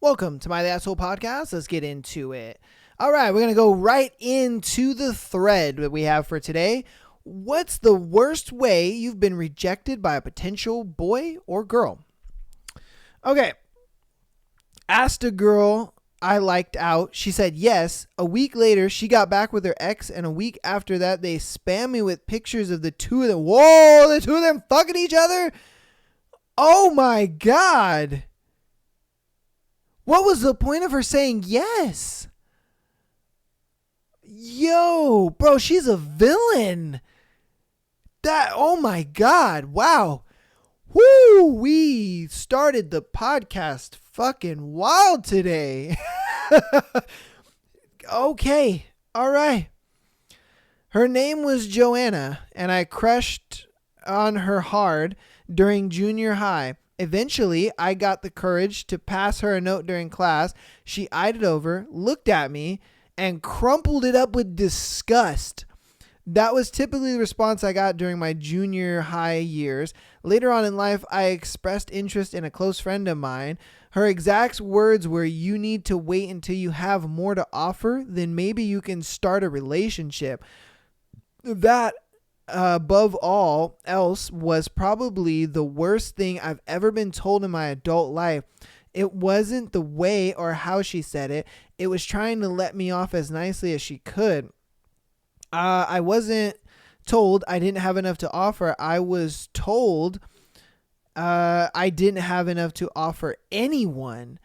Welcome to my The Asshole Podcast. Let's get into it. All right, we're going to go right into the thread that we have for today. What's the worst way you've been rejected by a potential boy or girl? Okay. Asked a girl I liked out. She said yes. A week later, she got back with her ex, and a week after that, they spammed me with pictures of the two of them. Whoa, the two of them fucking each other? Oh my God. What was the point of her saying yes? Yo, bro, she's a villain. Oh my God. Wow. Woo, we started the podcast fucking wild today. Okay. All right. Her name was Joanna, and I crushed on her hard during junior high. Eventually, I got the courage to pass her a note during class. She eyed it over, looked at me, and crumpled it up with disgust. That was typically the response I got during my junior high years. Later on in life, I expressed interest in a close friend of mine. Her exact words were, "You need to wait until you have more to offer, then maybe you can start a relationship." That above all else was probably the worst thing I've ever been told in my adult life. It wasn't the way or how she said it. It was trying to let me off as nicely as she could. I wasn't told I didn't have enough to offer. I was told I didn't have enough to offer anyone.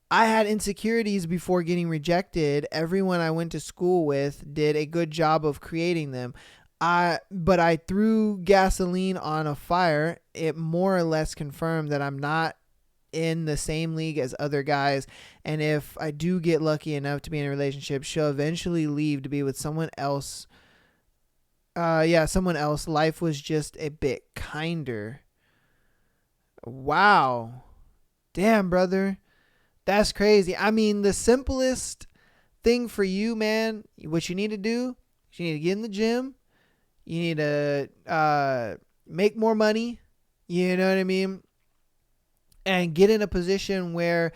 I had insecurities before getting rejected. Everyone I went to school with did a good job of creating them. But I threw gasoline on a fire. It more or less confirmed that I'm not in the same league as other guys. And if I do get lucky enough to be in a relationship, she'll eventually leave to be with someone else. Someone else. Life was just a bit kinder. Wow. Damn, brother. That's crazy. I mean, the simplest thing for you, man, what you need to do is you need to get in the gym. You need to make more money. You know what I mean? And get in a position where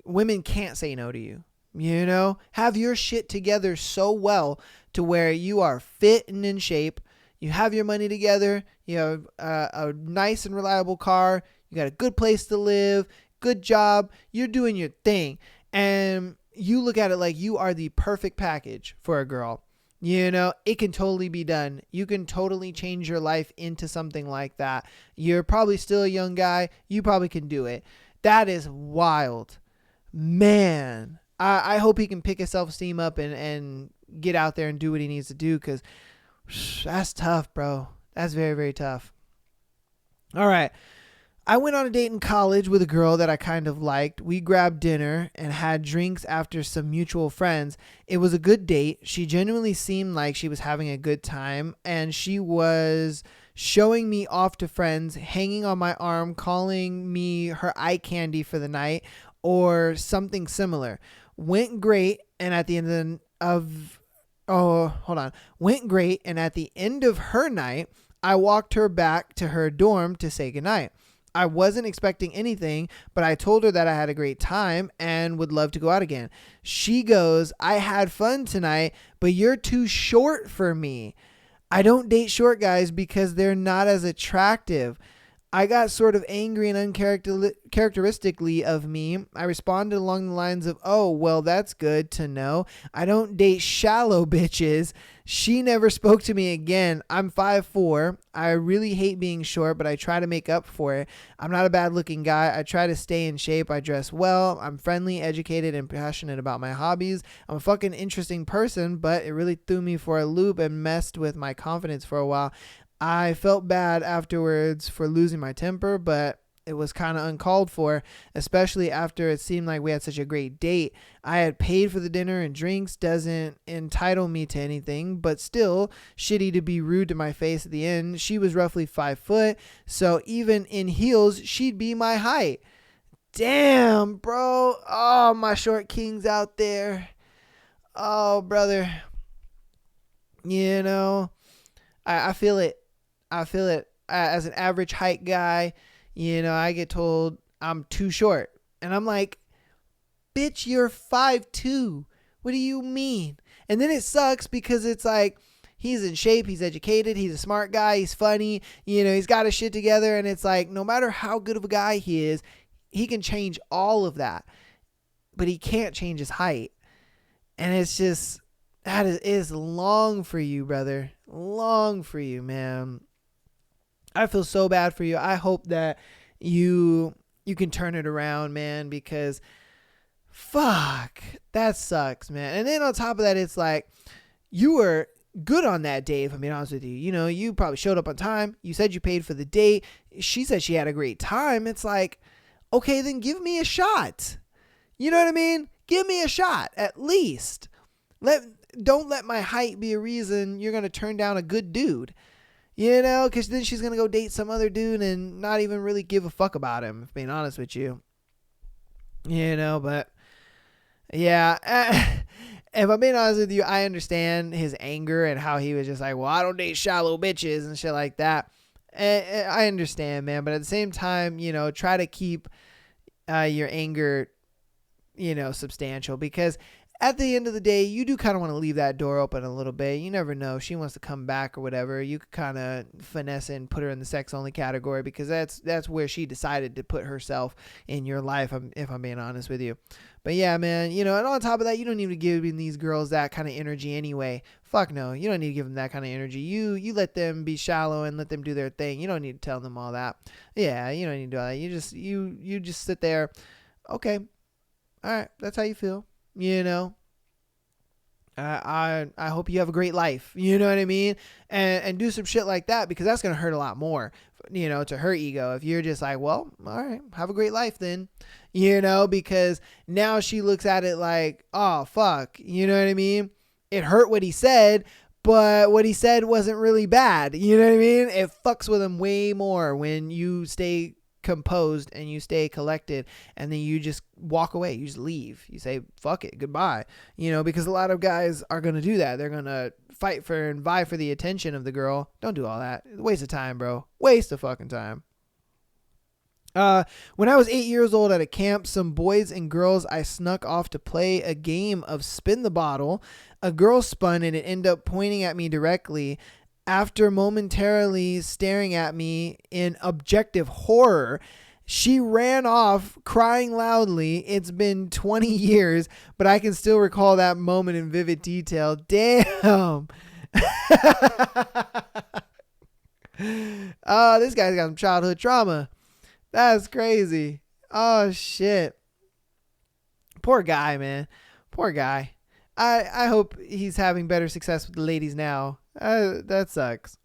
women can't say no to you. You know? Have your shit together so well to where you are fit and in shape. You have your money together. You have a nice and reliable car. You got a good place to live. Good job. You're doing your thing. And you look at it like you are the perfect package for a girl. You know, it can totally be done. You can totally change your life into something like that. You're probably still a young guy. You probably can do it. That is wild. Man, I hope he can pick his self-esteem up and get out there and do what he needs to do, because that's tough, bro. That's very, very tough. All right. I went on a date in college with a girl that I kind of liked. We grabbed dinner and had drinks after some mutual friends. It was a good date. She genuinely seemed like she was having a good time, and she was showing me off to friends, hanging on my arm, calling me her eye candy for the night or something similar. Went great, and at the end went great, and at the end of her night, I walked her back to her dorm to say goodnight. I wasn't expecting anything, but I told her that I had a great time and would love to go out again. She goes, "I had fun tonight, but you're too short for me. I don't date short guys because they're not as attractive." I got sort of angry and uncharacteristically of me. I responded along the lines of, "Oh, well, that's good to know. I don't date shallow bitches." She never spoke to me again. I'm 5'4". I really hate being short, but I try to make up for it. I'm not a bad looking guy. I try to stay in shape. I dress well. I'm friendly, educated, and passionate about my hobbies. I'm a fucking interesting person, but it really threw me for a loop and messed with my confidence for a while. I felt bad afterwards for losing my temper, but it was kind of uncalled for, especially after it seemed like we had such a great date. I had paid for the dinner and drinks, doesn't entitle me to anything, but still shitty to be rude to my face at the end. She was roughly 5 foot, so even in heels, she'd be my height. Damn, bro. Oh, my short kings out there. Oh, brother. You know, I feel it. I feel it. As an average height guy, you know, I get told I'm too short. And I'm like, Bitch, you're 5'2". What do you mean? And then it sucks because it's like, he's in shape, he's educated, he's a smart guy, he's funny, he's got his shit together. And it's like, no matter how good of a guy he is, he can change all of that, but he can't change his height. And it's just, that is long for you, brother. Long for you, man. I feel so bad for you. I hope that you can turn it around, man, because fuck, that sucks, man. And then on top of that, it's like, you were good on that day, if I'm being honest with you. You probably showed up on time. You said you paid for the date. She said she had a great time. It's like, okay, then give me a shot. You know what I mean? Give me a shot, at least. Don't let my height be a reason you're going to turn down a good dude. Because then she's going to go date some other dude and not even really give a fuck about him, if being honest with you. But yeah, if I'm being honest with you, I understand his anger and how he was just like, well, I don't date shallow bitches and shit like that. And I understand, man. But at the same time, try to keep your anger, substantial, because at the end of the day, you do kind of want to leave that door open a little bit. You never know. She wants to come back or whatever. You could kind of finesse it and put her in the sex only category, because that's where she decided to put herself in your life, if I'm being honest with you. But yeah, man, and on top of that, you don't need to give these girls that kind of energy anyway. Fuck no. You don't need to give them that kind of energy. You let them be shallow and let them do their thing. You don't need to tell them all that. Yeah, you don't need to do all that. You just sit there. Okay. All right. That's how you feel. I hope you have a great life. You know what I mean? And do some shit like that, because that's going to hurt a lot more, to her ego. If you're just like, well, all right, have a great life then, because now she looks at it like, oh, fuck. You know what I mean? It hurt what he said, but what he said wasn't really bad. You know what I mean? It fucks with him way more when you stay composed and you stay collected, and then you just walk away. You just leave. You say, fuck it, goodbye. Because a lot of guys are going to do that. They're going to fight for and vie for the attention of the girl. Don't do all that. Waste of time, bro. Waste of fucking time. When I was 8 years old at a camp, some boys and girls I snuck off to play a game of spin the bottle. A girl spun and it ended up pointing at me directly. After momentarily staring at me in objective horror, she ran off crying loudly. It's been 20 years, but I can still recall that moment in vivid detail. Damn. Oh, this guy's got some childhood trauma. That's crazy. Oh, shit. Poor guy, man. Poor guy. I hope he's having better success with the ladies now. That sucks.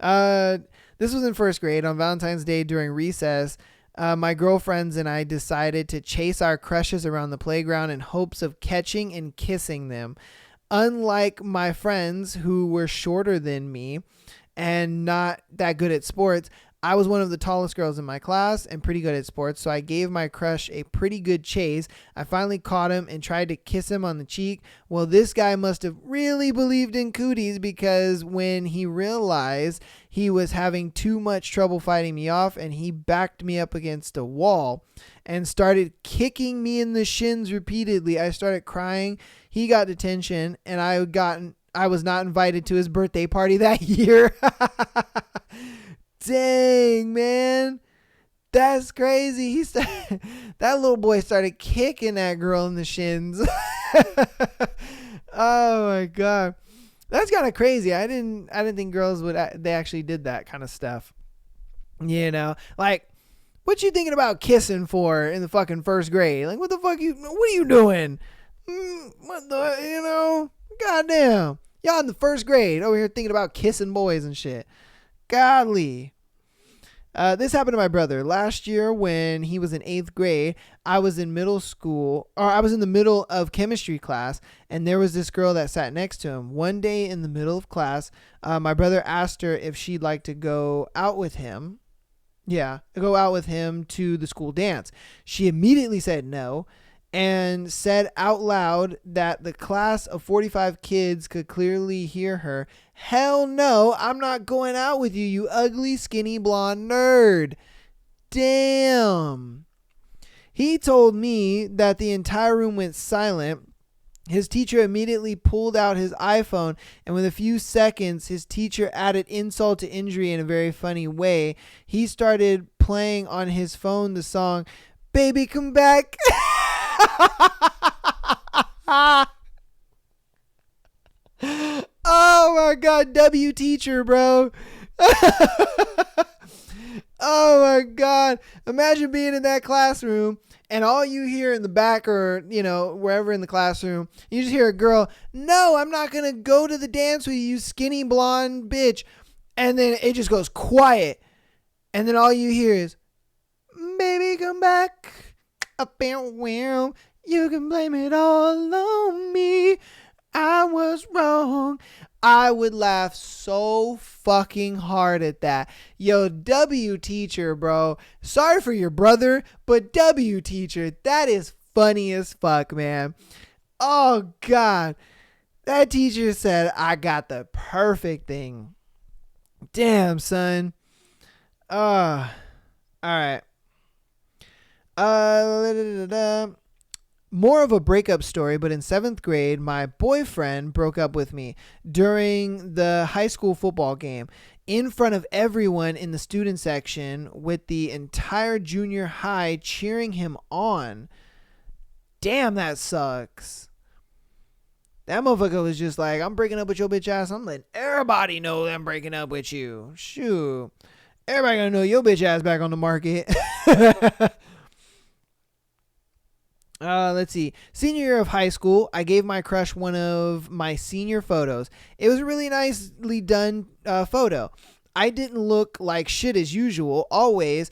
This was in first grade on Valentine's Day during recess. My girlfriends and I decided to chase our crushes around the playground in hopes of catching and kissing them. Unlike my friends who were shorter than me and not that good at sports, I was one of the tallest girls in my class and pretty good at sports, so I gave my crush a pretty good chase. I finally caught him and tried to kiss him on the cheek. Well, this guy must have really believed in cooties, because when he realized he was having too much trouble fighting me off, and he backed me up against a wall and started kicking me in the shins repeatedly. I started crying. He got detention, and I was not invited to his birthday party that year. Dang, man. That's crazy. That little boy started kicking that girl in the shins. Oh my God. That's kind of crazy. I didn't think girls they actually did that kind of stuff. Like, what you thinking about kissing for in the fucking first grade? Like, what the fuck what are you doing? What the, goddamn. Y'all in the first grade over here thinking about kissing boys and shit. Godly. This happened to my brother last year when he was in 8th grade. I was in middle school, or I was in the middle of chemistry class, and there was this girl that sat next to him. One day in the middle of class, my brother asked her if she'd like to go out with him. Yeah, go out with him to the school dance. She immediately said no, and said out loud that the class of 45 kids could clearly hear her. Hell no, I'm not going out with you, you ugly, skinny, blonde nerd. Damn. He told me that the entire room went silent. His teacher immediately pulled out his iPhone, and within a few seconds, his teacher added insult to injury in a very funny way. He started playing on his phone the song, "Baby Come Back." Oh my God, W teacher, bro. Oh my God. Imagine being in that classroom and all you hear in the back or, wherever in the classroom, you just hear a girl, "No, I'm not going to go to the dance with you, skinny blonde bitch." And then it just goes quiet. And then all you hear is, "Baby, come back. Up and well. You can blame it all on me. I was wrong." I would laugh so fucking hard at that. Yo, W teacher, bro. Sorry for your brother, but W teacher, that is funny as fuck, man. Oh, God. That teacher said, "I got the perfect thing." Damn, son. All right. More of a breakup story, but in 7th grade, my boyfriend broke up with me during the high school football game in front of everyone in the student section with the entire junior high cheering him on. Damn, that sucks. That motherfucker was just like, "I'm breaking up with your bitch ass. I'm letting everybody know that I'm breaking up with you." Shoot. Everybody gonna know your bitch ass back on the market. Let's see. Senior year of high school, I gave my crush one of my senior photos. It was a really nicely done photo. I didn't look like shit as usual, always.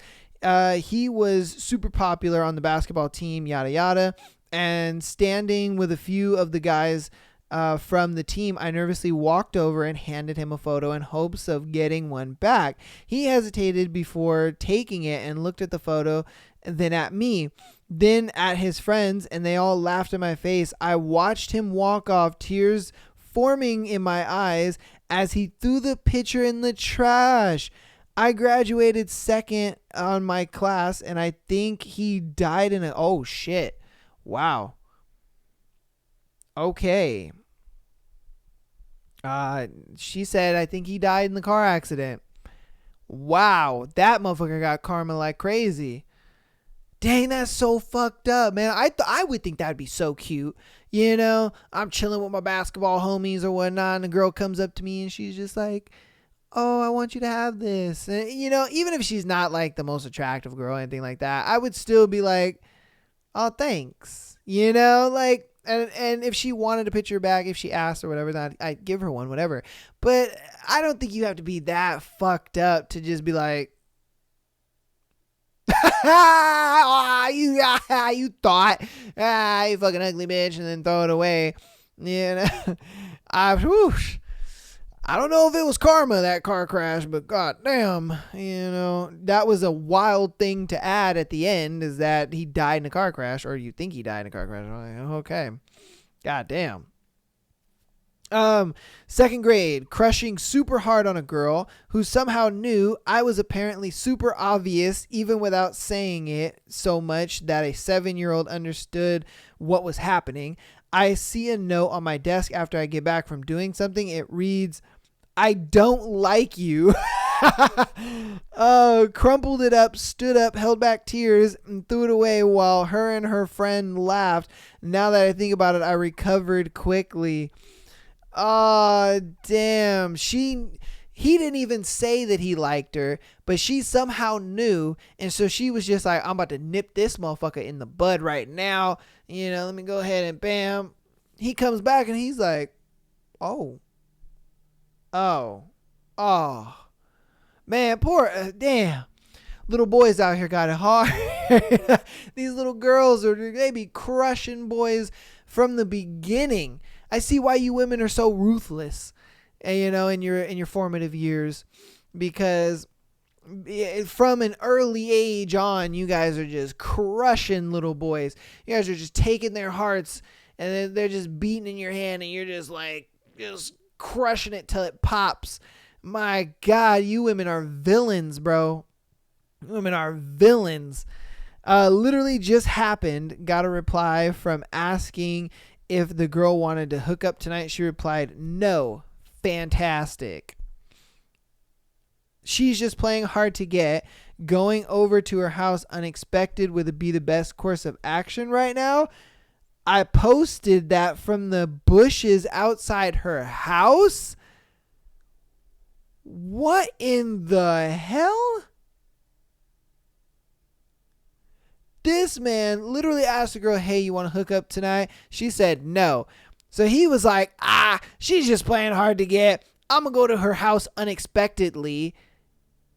He was super popular on the basketball team, yada yada. And standing with a few of the guys from the team, I nervously walked over and handed him a photo in hopes of getting one back. He hesitated before taking it and looked at the photo, then at me, then at his friends, and they all laughed in my face. I watched him walk off, tears forming in my eyes as he threw the picture in the trash. I graduated second on my class, and I think he died in a... Oh, shit. Wow. Okay. She said, I think he died in the car accident. Wow. That motherfucker got karma like crazy. Dang, that's so fucked up, man. I would think that'd be so cute. I'm chilling with my basketball homies or whatnot, and a girl comes up to me and she's just like, "Oh, I want you to have this." And, even if she's not like the most attractive girl or anything like that, I would still be like, "Oh, thanks." And if she wanted a picture back, if she asked or whatever, then I'd give her one, whatever. But I don't think you have to be that fucked up to just be like, you thought, you fucking ugly bitch, and then throw it away. I don't know if it was karma, that car crash, but goddamn, that was a wild thing to add at the end, is that he died in a car crash, or you think he died in a car crash. I'm like, okay, goddamn. 2nd grade, crushing super hard on a girl who somehow knew I was apparently super obvious, even without saying it so much that a 7-year-old understood what was happening. I see a note on my desk after I get back from doing something. It reads, "I don't like you." Crumpled it up, stood up, held back tears, and threw it away while her and her friend laughed. Now that I think about it, I recovered quickly. Oh, damn. He didn't even say that he liked her, but she somehow knew. And so she was just like, "I'm about to nip this motherfucker in the bud right now. Let me go ahead and bam." He comes back and he's like, oh, man, poor, damn. Little boys out here got it hard. These little girls, they be crushing boys from the beginning. I see why you women are so ruthless, in your formative years, because from an early age on, you guys are just crushing little boys. You guys are just taking their hearts, and then they're just beating in your hand, and you're just crushing it till it pops. My God, you women are villains, bro. You women are villains. Literally just happened. Got a reply from asking if the girl wanted to hook up tonight. She replied, no. Fantastic. She's just playing hard to get. Going over to her house unexpected would be the best course of action right now. I posted that from the bushes outside her house. What in the hell? This man literally asked the girl, hey, you want to hook up tonight? She said no. So he was like, she's just playing hard to get. I'm going to go to her house unexpectedly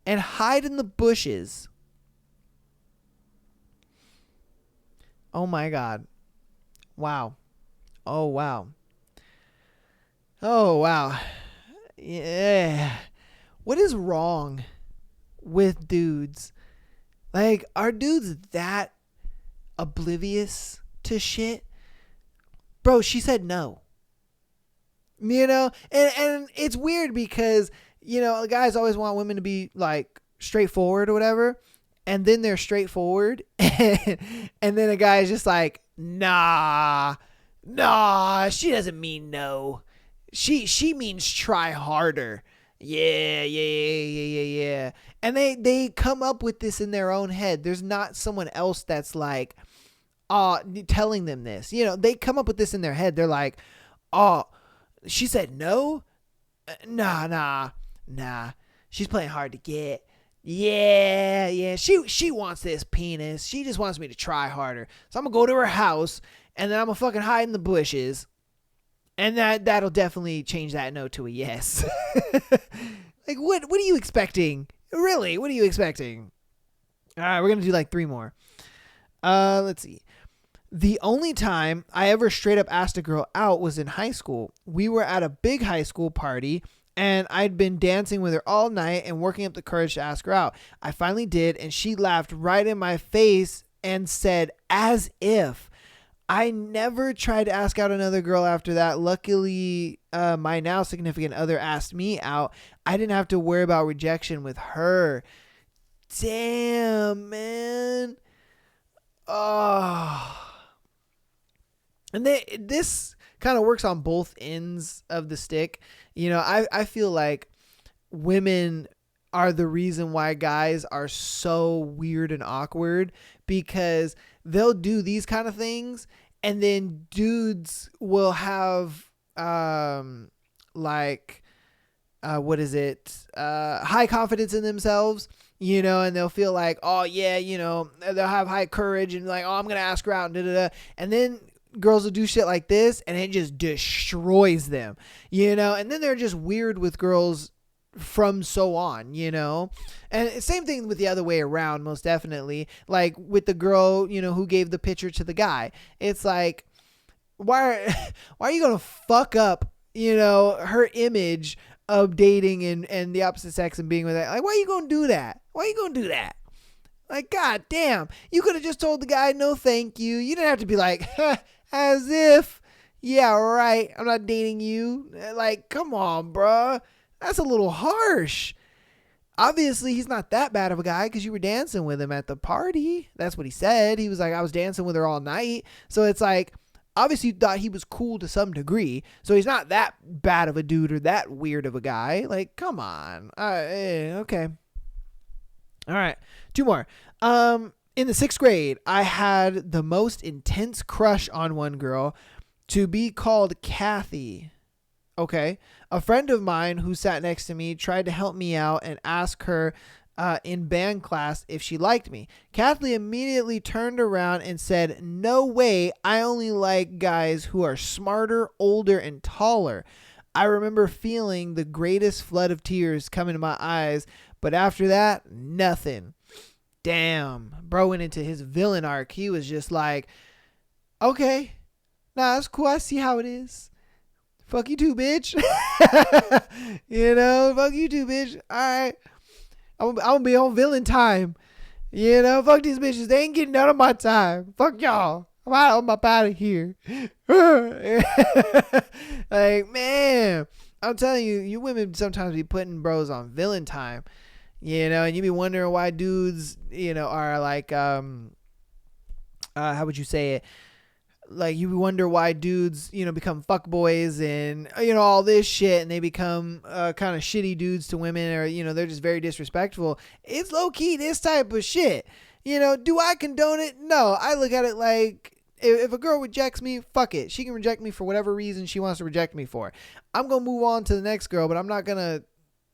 and hide in the bushes. Oh my God. Wow. Oh, wow. Oh, wow. Yeah. What is wrong with dudes? Like, are dudes that oblivious to shit? Bro, she said no. You know? And it's weird because, you know, guys always want women to be, like, straightforward or whatever. And then they're straightforward. And then a guy is just like, nah, she doesn't mean no. She means try harder. Yeah. And they come up with this in their own head. There's not someone else that's like, telling them this. You know, they come up with this in their head. They're like, she said no? Nah. She's playing hard to get. Yeah. She wants this penis. She just wants me to try harder. So I'm going to go to her house and then I'm going to fucking hide in the bushes. And that'll definitely change that no to a yes. Like, what are you expecting? Really, what are you expecting? All right, we're going to do like 3 more. Let's see. The only time I ever straight up asked a girl out was in high school. We were at a big high school party, and I'd been dancing with her all night and working up the courage to ask her out. I finally did, and she laughed right in my face and said, as if. I never tried to ask out another girl after that. Luckily, my now significant other asked me out. I didn't have to worry about rejection with her. Damn, man. Oh. And this kind of works on both ends of the stick. You know, I feel like women are the reason why guys are so weird and awkward, because they'll do these kind of things and then dudes will have high confidence in themselves, you know, and they'll feel like, oh yeah, you know, they'll have high courage and like, oh, I'm gonna ask her out and da-da-da. And then girls will do shit like this and it just destroys them, you know, and then they're just weird with girls from so on, you know. And same thing with the other way around, most definitely. Like with the girl, you know, who gave the picture to the guy. It's like, why are you gonna fuck up, you know, her image of dating and the opposite sex and being with that? Like, why are you gonna do that? Like, god damn, you could have just told the guy no thank you. You didn't have to be like, as if, yeah, right, I'm not dating you. Like, come on, bruh. That's a little harsh. Obviously, he's not that bad of a guy because you were dancing with him at the party. That's what he said. He was like, I was dancing with her all night. So it's like, obviously you thought he was cool to some degree. So he's not that bad of a dude or that weird of a guy. Like, come on. Okay. All right. 2 more. In the 6th grade, I had the most intense crush on one girl, to be called Kathy. Okay. A friend of mine who sat next to me tried to help me out and ask her in band class if she liked me. Kathy immediately turned around and said, no way, I only like guys who are smarter, older, and taller. I remember feeling the greatest flood of tears come into my eyes, but after that, nothing. Damn. Bro went into his villain arc. He was just like, okay, nah, that's cool. I see how it is. Fuck you too, bitch. You know, fuck you too, bitch. All right. I'm going to be on villain time. You know, fuck these bitches. They ain't getting none of my time. Fuck y'all. I'm up out of here. Like, man, I'm telling you, you women sometimes be putting bros on villain time. You know, and you be wondering why dudes, you know, are like, how would you say it? Like, you wonder why dudes, become fuckboys and, all this shit, and they become kind of shitty dudes to women, or, they're just very disrespectful. It's low key this type of shit. Do I condone it? No. I look at it like, if a girl rejects me, fuck it. She can reject me for whatever reason she wants to reject me for. I'm going to move on to the next girl, but I'm not going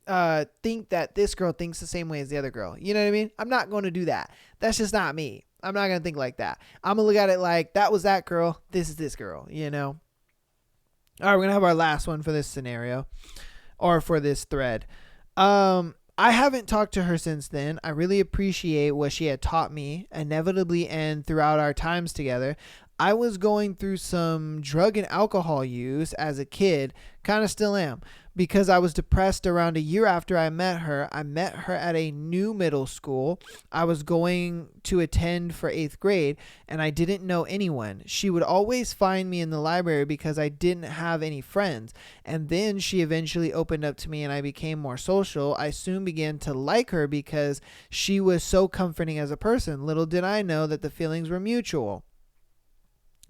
to think that this girl thinks the same way as the other girl. You know what I mean? I'm not going to do that. That's just not me. I'm not going to think like that. I'm going to look at it like, that was that girl. This is this girl, All right, we're going to have our last one for this scenario, or for this thread. I haven't talked to her since then. I really appreciate what she had taught me, inevitably, and throughout our times together. I was going through some drug and alcohol use as a kid, kind of still am, because I was depressed around a year after I met her. I met her at a new middle school I was going to attend for 8th grade, and I didn't know anyone. She would always find me in the library because I didn't have any friends, and then she eventually opened up to me and I became more social. I soon began to like her because she was so comforting as a person. Little did I know that the feelings were mutual.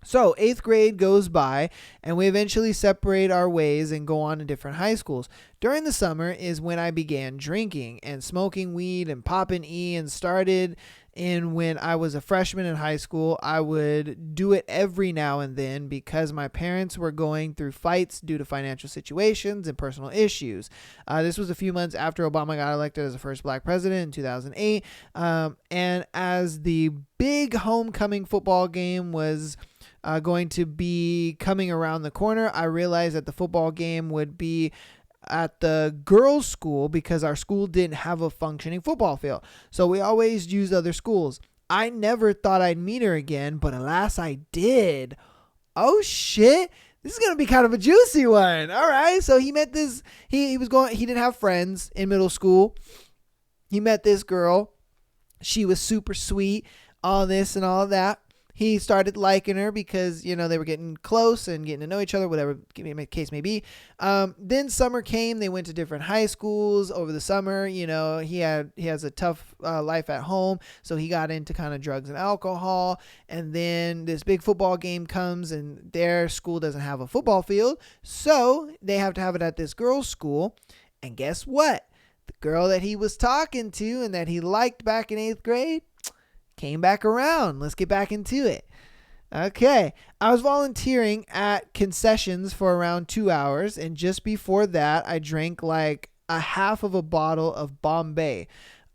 So 8th grade goes by, and we eventually separate our ways and go on to different high schools. During the summer is when I began drinking and smoking weed and popping E, and started in when I was a freshman in high school. I would do it every now and then because my parents were going through fights due to financial situations and personal issues. This was a few months after Obama got elected as the first black president in 2008. And as the big homecoming football game was going to be coming around the corner, I realized that the football game would be at the girls' school because our school didn't have a functioning football field. So we always used other schools. I never thought I'd meet her again, but alas, I did. Oh shit. This is going to be kind of a juicy one. All right. So he met this, he didn't have friends in middle school. He met this girl. She was super sweet, all this and all that. He started liking her because, they were getting close and getting to know each other, whatever the case may be. Then summer came. They went to different high schools over the summer. He has a tough life at home, so he got into kind of drugs and alcohol. And then this big football game comes, and their school doesn't have a football field, so they have to have it at this girls' school. And guess what? The girl that he was talking to and that he liked back in 8th grade came back around. Let's get back into it. Okay. I was volunteering at concessions for around 2 hours, and just before that, I drank like a half of a bottle of Bombay.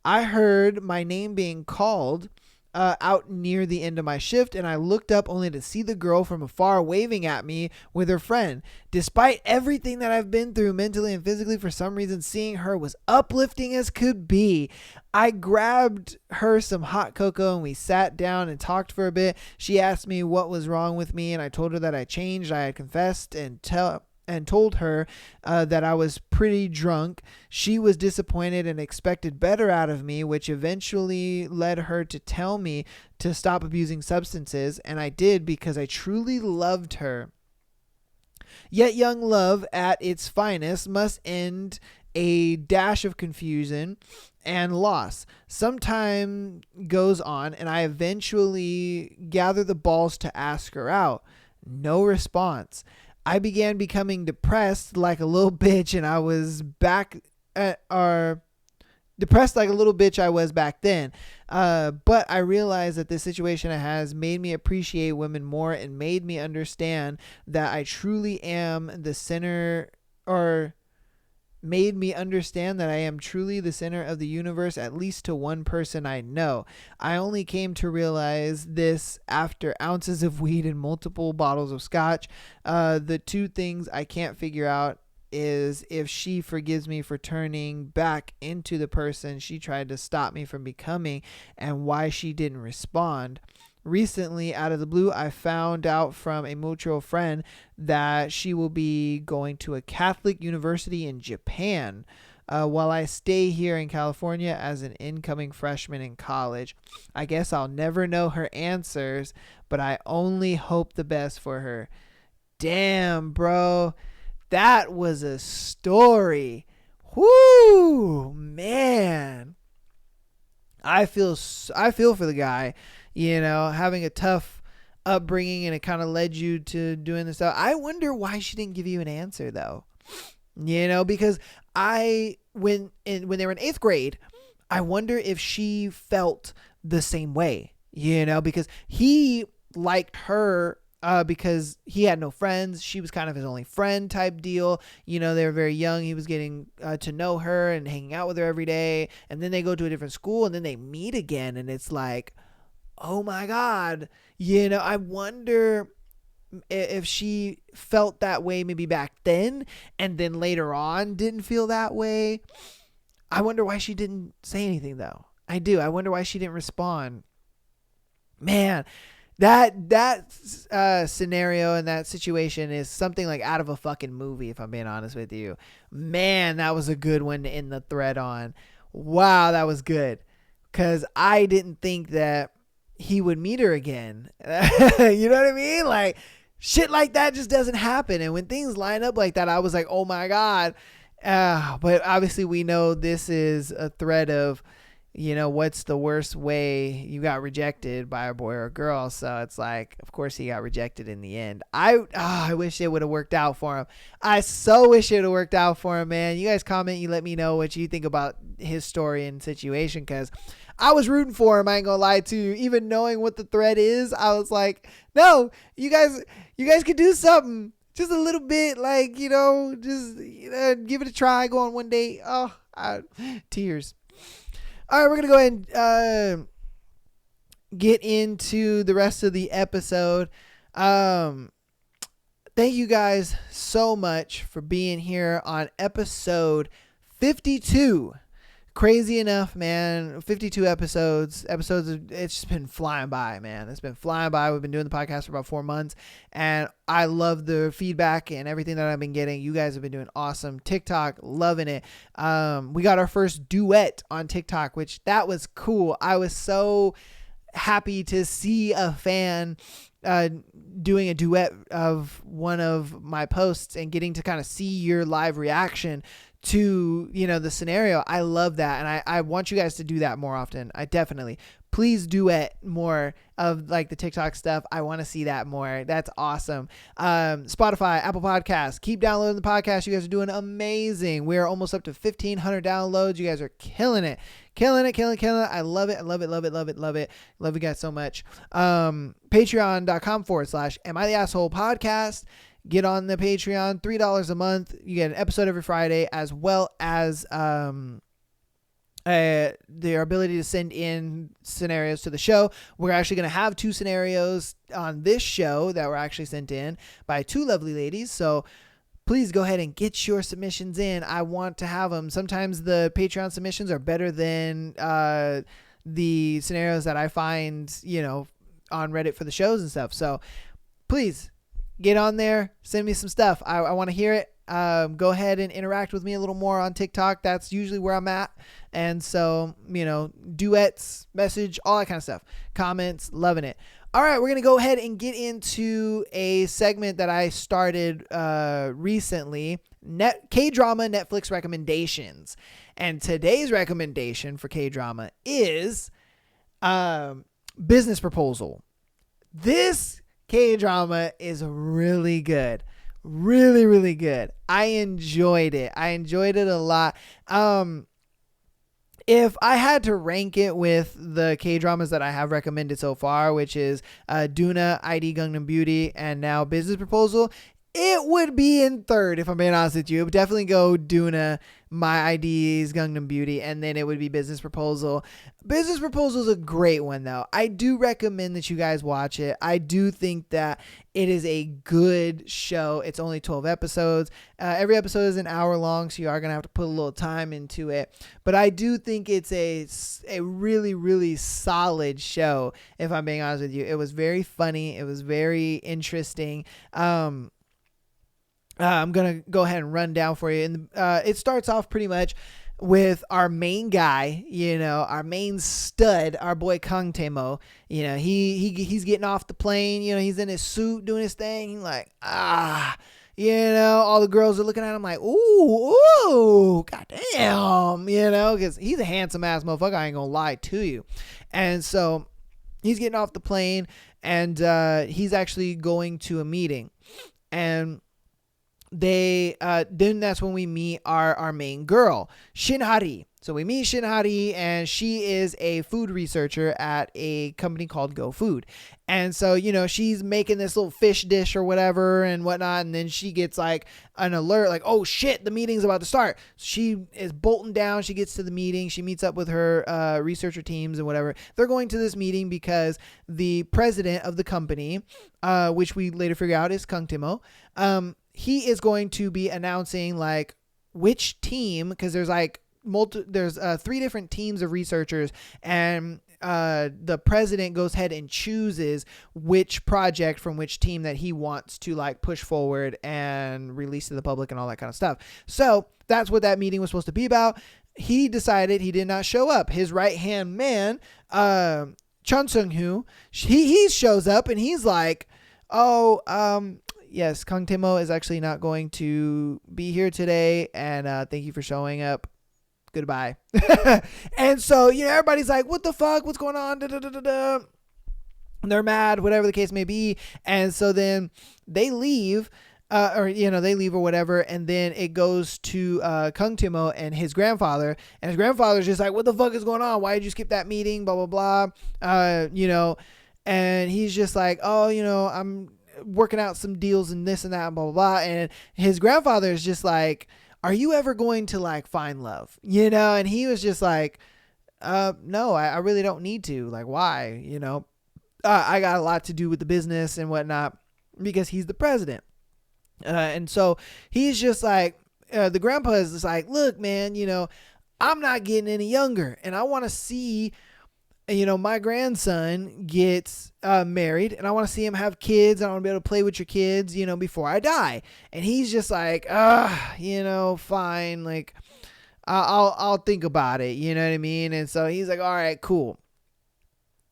I heard my name being called out near the end of my shift, and I looked up only to see the girl from afar waving at me with her friend. Despite everything that I've been through mentally and physically, for some reason seeing her was uplifting as could be. I grabbed her some hot cocoa and we sat down and talked for a bit. She asked me what was wrong with me, and I told her that I changed. I had confessed and told her that I was pretty drunk. She was disappointed and expected better out of me, which eventually led her to tell me to stop abusing substances, and I did because I truly loved her. Yet young love at its finest must end a dash of confusion and loss. Some time goes on, and I eventually gather the balls to ask her out. No response. I began becoming depressed like a little bitch, and I was depressed like a little bitch I was back then. But I realized that this situation has made me appreciate women more and made me understand that I truly am the center, or made me understand that I am truly the center of the universe, at least to one person I know. I only came to realize this after ounces of weed and multiple bottles of scotch. The two things I can't figure out is if she forgives me for turning back into the person she tried to stop me from becoming, and why she didn't respond. Recently, out of the blue, I found out from a mutual friend that she will be going to a Catholic university in Japan while I stay here in California as an incoming freshman in college. I guess I'll never know her answers, but I only hope the best for her. Damn, bro. That was a story. Whoo, man. I feel for the guy. having a tough upbringing, and it kind of led you to doing this stuff. I wonder why she didn't give you an answer though. Because when they were in 8th grade, I wonder if she felt the same way, because he liked her because he had no friends. She was kind of his only friend type deal. They were very young. He was getting to know her and hanging out with her every day. And then they go to a different school and then they meet again. And it's like, oh my God, I wonder if she felt that way maybe back then and then later on didn't feel that way. I wonder why she didn't say anything though. I do. I wonder why she didn't respond. Man, that scenario and that situation is something like out of a fucking movie, if I'm being honest with you. Man, that was a good one to end the thread on. Wow, that was good. Because I didn't think that he would meet her again. You know what I mean? Like, shit like that just doesn't happen. And when things line up like that, I was like, oh my God. But obviously we know this is a thread of, what's the worst way you got rejected by a boy or a girl. So it's like, of course he got rejected in the end. I wish it would have worked out for him. I so wish it would have worked out for him, man. You guys comment, you let me know what you think about his story and situation. Cause I was rooting for him. I ain't gonna lie to you. Even knowing what the thread is, I was like, no, you guys could do something. Just a little bit, like, just give it a try. Go on one date. Oh, tears. All right, we're going to go ahead and get into the rest of the episode. Thank you guys so much for being here on episode 52. Crazy enough, man. 52 episodes. It's just been flying by, man. It's been flying by. We've been doing the podcast for about 4 months, and I love the feedback and everything that I've been getting. You guys have been doing awesome. TikTok, loving it. We got our first duet on TikTok, which that was cool. I was so happy to see a fan doing a duet of one of my posts and getting to kind of see your live reaction to, the scenario. I love that. And I want you guys to do that more often. Please duet more of like the TikTok stuff. I want to see that more. That's awesome. Spotify, Apple Podcasts, keep downloading the podcast. You guys are doing amazing. We're almost up to 1,500 downloads. You guys are killing it. Killing it. I love it. Love you guys so much. Patreon.com/Am I the Asshole Podcast. Get on the Patreon, $3 a month. You get an episode every Friday, as well as their ability to send in scenarios to the show. We're actually going to have 2 scenarios on this show that were actually sent in by 2 lovely ladies. So please go ahead and get your submissions in. I want to have them. Sometimes the Patreon submissions are better than the scenarios that I find, on Reddit for the shows and stuff. So please get on there, send me some stuff. I want to hear it. Go ahead and interact with me a little more on TikTok. That's usually where I'm at. And so, duets, message, all that kind of stuff. Comments, loving it. All right, we're going to go ahead and get into a segment that I started recently, Kdrama Netflix recommendations. And today's recommendation for Kdrama is Business Proposal. This Kdrama is really good. Really, really good. I enjoyed it. A lot. If I had to rank it with the K-dramas that I have recommended so far, which is Duna, ID Gangnam Beauty, and now Business Proposal, it would be in third, if I'm being honest with you. It would definitely go Duna, My ID's Gangnam Beauty, and then it would be Business Proposal. Business Proposal is a great one, though. I do recommend that you guys watch it. I do think that it is a good show. It's only 12 episodes. Every episode is an hour long, so you are going to have to put a little time into it. But I do think it's a really, really solid show, if I'm being honest with you. It was very funny. It was very interesting. I'm going to go ahead and run down for you. And it starts off pretty much with our main guy, our main stud, our boy Kang Tae-mo. He's getting off the plane. He's in his suit doing his thing. He's like, all the girls are looking at him like, ooh, goddamn, because he's a handsome ass motherfucker. I ain't going to lie to you. And so he's getting off the plane, and he's actually going to a meeting. And they then that's when we meet our main girl, Shinhari. So we meet Shinhari, and she is a food researcher at a company called Go Food. And so, she's making this little fish dish or whatever and whatnot. And then she gets like an alert, like, oh shit, the meeting's about to start. She is bolting down. She gets to the meeting. She meets up with her researcher teams and whatever. They're going to this meeting because the president of the company, which we later figure out is Kang Timo, he is going to be announcing like which team, because there's like there's 3 different teams of researchers, and the president goes ahead and chooses which project from which team that he wants to like push forward and release to the public and all that kind of stuff. So that's what that meeting was supposed to be about. He decided he did not show up. His right hand man, Chun Sung-hoo, he shows up, and he's like, yes, Kang Timo is actually not going to be here today, and thank you for showing up. Goodbye. And so, everybody's like, what the fuck? What's going on? Da, da, da, da, da. And they're mad, whatever the case may be. And so then they leave, they leave or whatever. And then it goes to Kang Timo and his grandfather. And his grandfather's just like, what the fuck is going on? Why did you skip that meeting? Blah, blah, blah. And he's just like, I'm working out some deals and this and that, and blah, blah, blah. And his grandfather is just like, are you ever going to like find love? And he was just like, no, I really don't need to. Like, why? I got a lot to do with the business and whatnot, because he's the president. And so he's just like, the grandpa is just like, look, man, I'm not getting any younger, and I want to see, my grandson gets married, and I want to see him have kids, and I want to be able to play with your kids, before I die. And he's just like, fine. Like, I'll think about it. You know what I mean? And so he's like, all right, cool.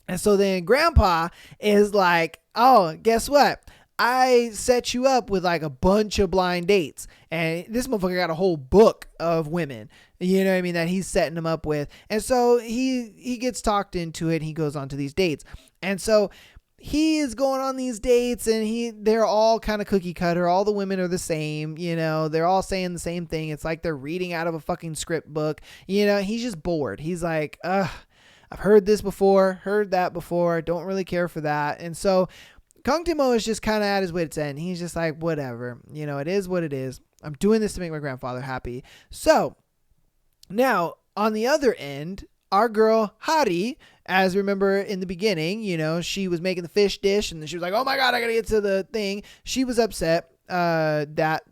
And so then grandpa is like, oh, guess what? I set you up with like a bunch of blind dates, and this motherfucker got a whole book of women, that he's setting them up with. And so he gets talked into it. And he goes on to these dates. And so he is going on these dates, and they're all kind of cookie cutter. All the women are the same, they're all saying the same thing. It's like they're reading out of a fucking script book. He's just bored. He's like, I've heard this before, heard that before. Don't really care for that. And so Kang Timo is just kind of at his wit's end. He's just like, whatever, it is what it is. I'm doing this to make my grandfather happy. So now on the other end, our girl Hari, as remember in the beginning, she was making the fish dish, and then she was like, oh my God, I got to get to the thing. She was upset that,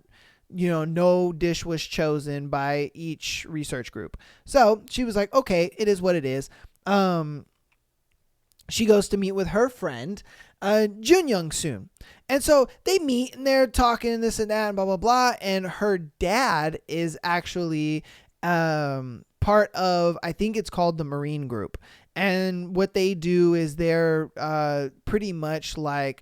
no dish was chosen by each research group. So she was like, okay, it is what it is. She goes to meet with her friend, Jun Young Soon. And so they meet, and they're talking and this and that and blah, blah, blah. And her dad is actually part of, I think it's called the Marine Group. And what they do is they're pretty much like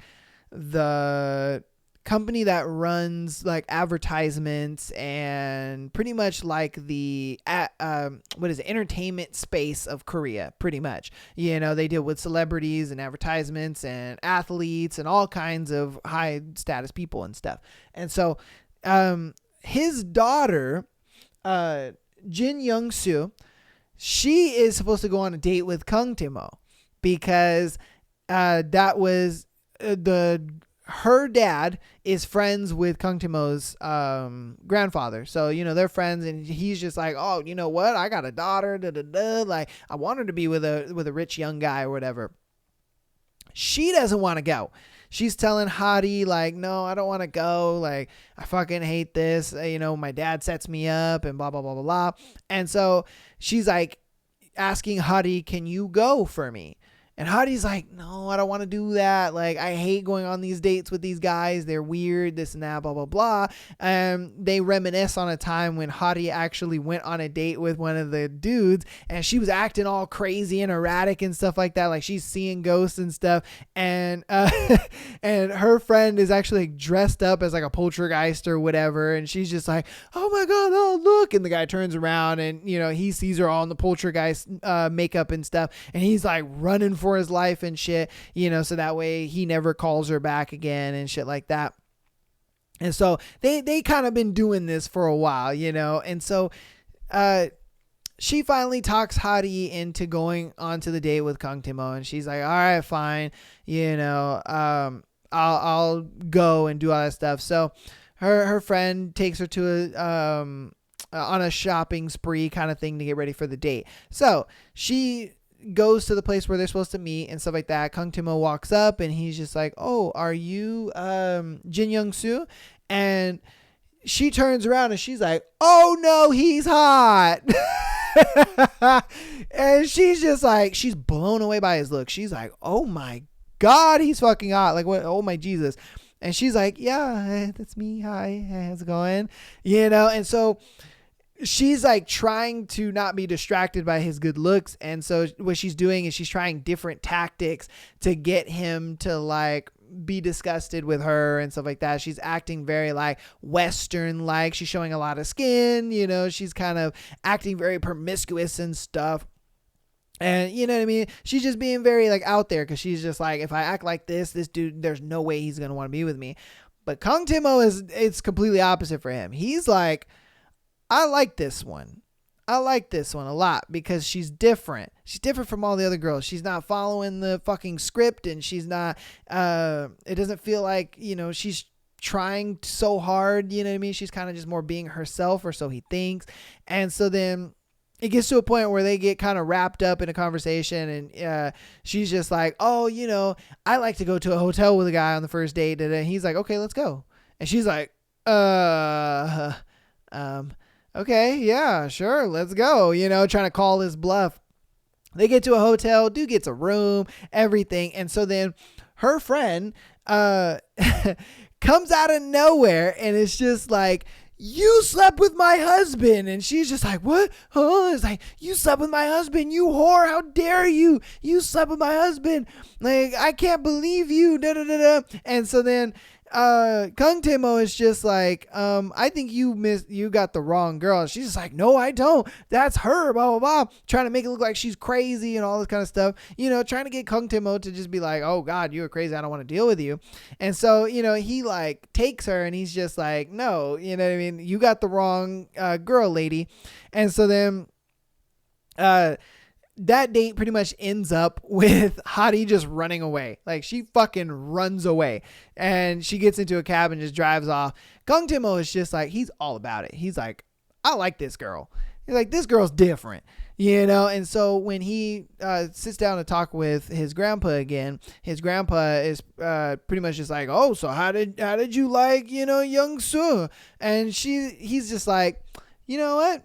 the company that runs like advertisements, and pretty much like the entertainment space of Korea, pretty much. They deal with celebrities and advertisements and athletes and all kinds of high status people and stuff. And so his daughter, Jin Young Soo, she is supposed to go on a date with Kang Timo, because that was her dad is friends with Kang Timo's grandfather. So, they're friends, and he's just like, oh, you know what? I got a daughter. Da, da, da. Like, I want her to be with a rich young guy or whatever. She doesn't want to go. She's telling Hadi, like, no, I don't want to go. Like, I fucking hate this. My dad sets me up and blah, blah, blah, blah, blah. And so she's like asking Hadi, can you go for me? And Hadi's like, no, I don't want to do that. Like, I hate going on these dates with these guys. They're weird, this and that, blah, blah, blah. They reminisce on a time when Hadi actually went on a date with one of the dudes, and she was acting all crazy and erratic and stuff like that. Like, she's seeing ghosts and stuff. And and her friend is actually dressed up as like a poltergeist or whatever. And she's just like, oh my God, oh, look. And the guy turns around, and, he sees her all in the poltergeist makeup and stuff. And he's like running for for his life and shit, so that way he never calls her back again and shit like that. And so they kind of been doing this for a while, and so she finally talks Hadi into going onto the date with Kang Timo, and she's like, all right, fine, I'll go and do all that stuff. So her friend takes her to on a shopping spree kind of thing to get ready for the date. So she goes to the place where they're supposed to meet and stuff like that. Kang Timo walks up and he's just like, oh, are you Jin Young Soo? And she turns around and she's like, oh no, he's hot. And she's just like, she's blown away by his look. She's like, oh my God, he's fucking hot. Like, what? Oh my Jesus. And she's like, yeah, that's me. Hi, how's it going? And so she's like trying to not be distracted by his good looks. And so what she's doing is she's trying different tactics to get him to like be disgusted with her and stuff like that. She's acting very like Western, like she's showing a lot of skin, she's kind of acting very promiscuous and stuff. And you know what I mean? She's just being very like out there because she's just like, if I act like this dude, there's no way he's going to want to be with me. But Kang Timo it's completely opposite for him. He's like, I like this one. I like this one a lot because she's different. She's different from all the other girls. She's not following the fucking script, and she's not, it doesn't feel like, she's trying so hard. You know what I mean? She's kind of just more being herself, or so he thinks. And so then it gets to a point where they get kind of wrapped up in a conversation, and she's just like, oh, I like to go to a hotel with a guy on the first date. And he's like, okay, let's go. And she's like, okay, yeah, sure, let's go, trying to call his bluff. They get to a hotel, dude gets a room, everything. And so then her friend comes out of nowhere and it's just like, you slept with my husband. And she's just like, what? Huh? It's like, you slept with my husband, you whore, how dare you? You slept with my husband. Like, I can't believe you. Da, da, da, da. And so then Kang Timo is just like, I think you got the wrong girl. She's just like, no, I don't. That's her, blah, blah, blah. Trying to make it look like she's crazy and all this kind of stuff. Trying to get Kang Timo to just be like, oh God, you were crazy. I don't want to deal with you. And so, he like takes her and he's just like, no, you know what I mean? You got the wrong girl, lady. And so then, that date pretty much ends up with Hadi just running away. Like, she fucking runs away and she gets into a cab and just drives off. Kang Timo is just like, he's all about it. He's like, I like this girl. He's like, this girl's different, And so when he sits down to talk with his grandpa again, his grandpa is pretty much just like, oh, so how did you like, Young Soo? And he's just like, you know what?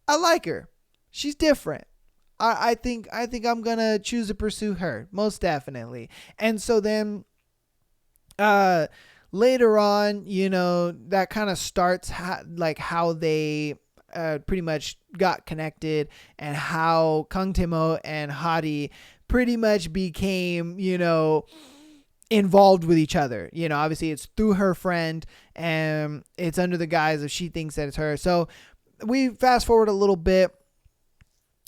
I like her. She's different. I think I'm going to choose to pursue her, most definitely. And so then later on, that kind of starts how they pretty much got connected, and how Kang Timo and Hadi pretty much became, involved with each other. Obviously it's through her friend, and it's under the guise of she thinks that it's her. So we fast forward a little bit.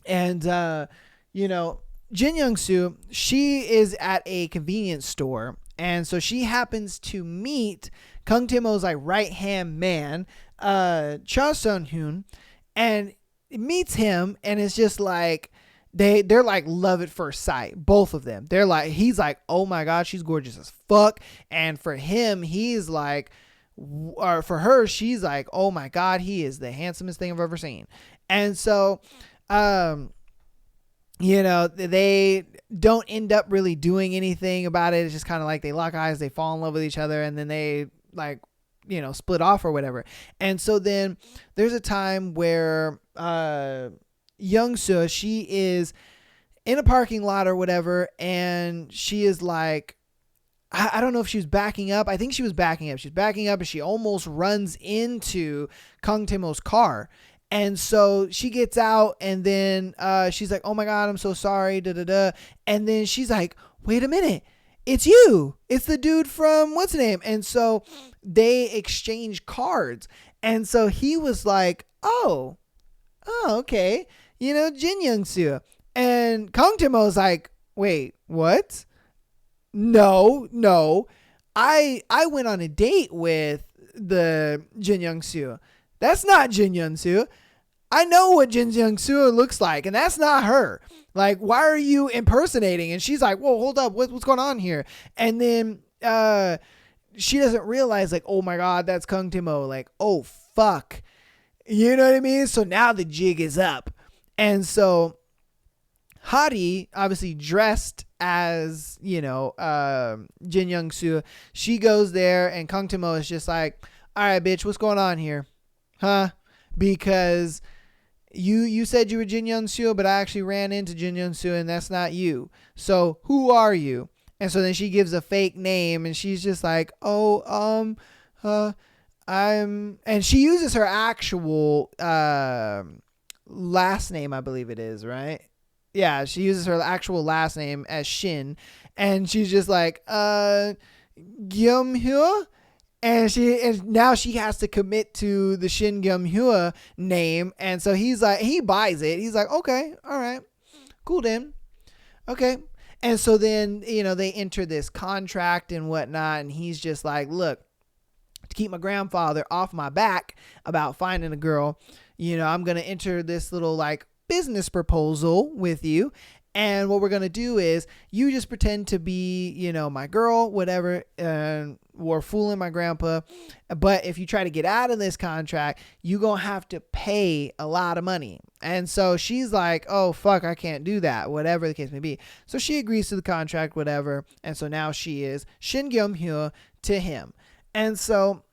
And, Jin Young Soo, she is at a convenience store. And so she happens to meet Kang Timo's like right hand man, Cha Sun Hoon, and meets him. And it's just like, they're like love at first sight. Both of them. They're like, he's like, oh my God, she's gorgeous as fuck. And for him, he's like, or for her, she's like, oh my God, he is the handsomest thing I've ever seen. And so, they don't end up really doing anything about it. It's just kind of like they lock eyes, they fall in love with each other, and then they like, split off or whatever. And so then there's a time where Young Soo, she is in a parking lot or whatever, and she is like, I don't know if she was backing up. I think she was backing up. She's backing up and she almost runs into Kang Timo's car. And so she gets out, and then she's like, oh my God, I'm so sorry. Da, da, da. And then she's like, wait a minute. It's you. It's the dude from what's the name? And so they exchange cards. And so he was like, oh, okay. Jin Young Soo. And Kang Timo's like, Wait, what? No. I went on a date with the Jin Young Soo. That's not Jin Young Soo. I know what Jin Young Soo looks like, and that's not her. Like, why are you impersonating? And she's like, whoa, hold up, what's going on here? And then she doesn't realize, like, oh my god, that's Kung Timo. Like, oh fuck, you know what I mean? So now the jig is up, and so Hadi, obviously dressed as, Jin Young Soo, she goes there, and Kang Timo is just like, all right, bitch, what's going on here? Huh? Because you said you were Jin Young Soo, but I actually ran into Jin Young Soo, and that's not you. So who are you? And so then she gives a fake name, and she's just like, and she uses her actual last name, I believe it is, right? Yeah, she uses her actual last name as Shin, and she's just like, Gyum-hyo? And now she has to commit to the Shin Gyum-hyo name, and so he's like, he buys it. He's like, okay, all right, cool then. Okay. And so then, they enter this contract and whatnot, and he's just like, look, to keep my grandfather off my back about finding a girl, I'm going to enter this little like business proposal with you. And what we're going to do is you just pretend to be, my girl, whatever, and we're fooling my grandpa. But if you try to get out of this contract, you're going to have to pay a lot of money. And so she's like, oh, fuck, I can't do that, whatever the case may be. So she agrees to the contract, whatever. And so now she is Shin Gyum-hyo to him. And so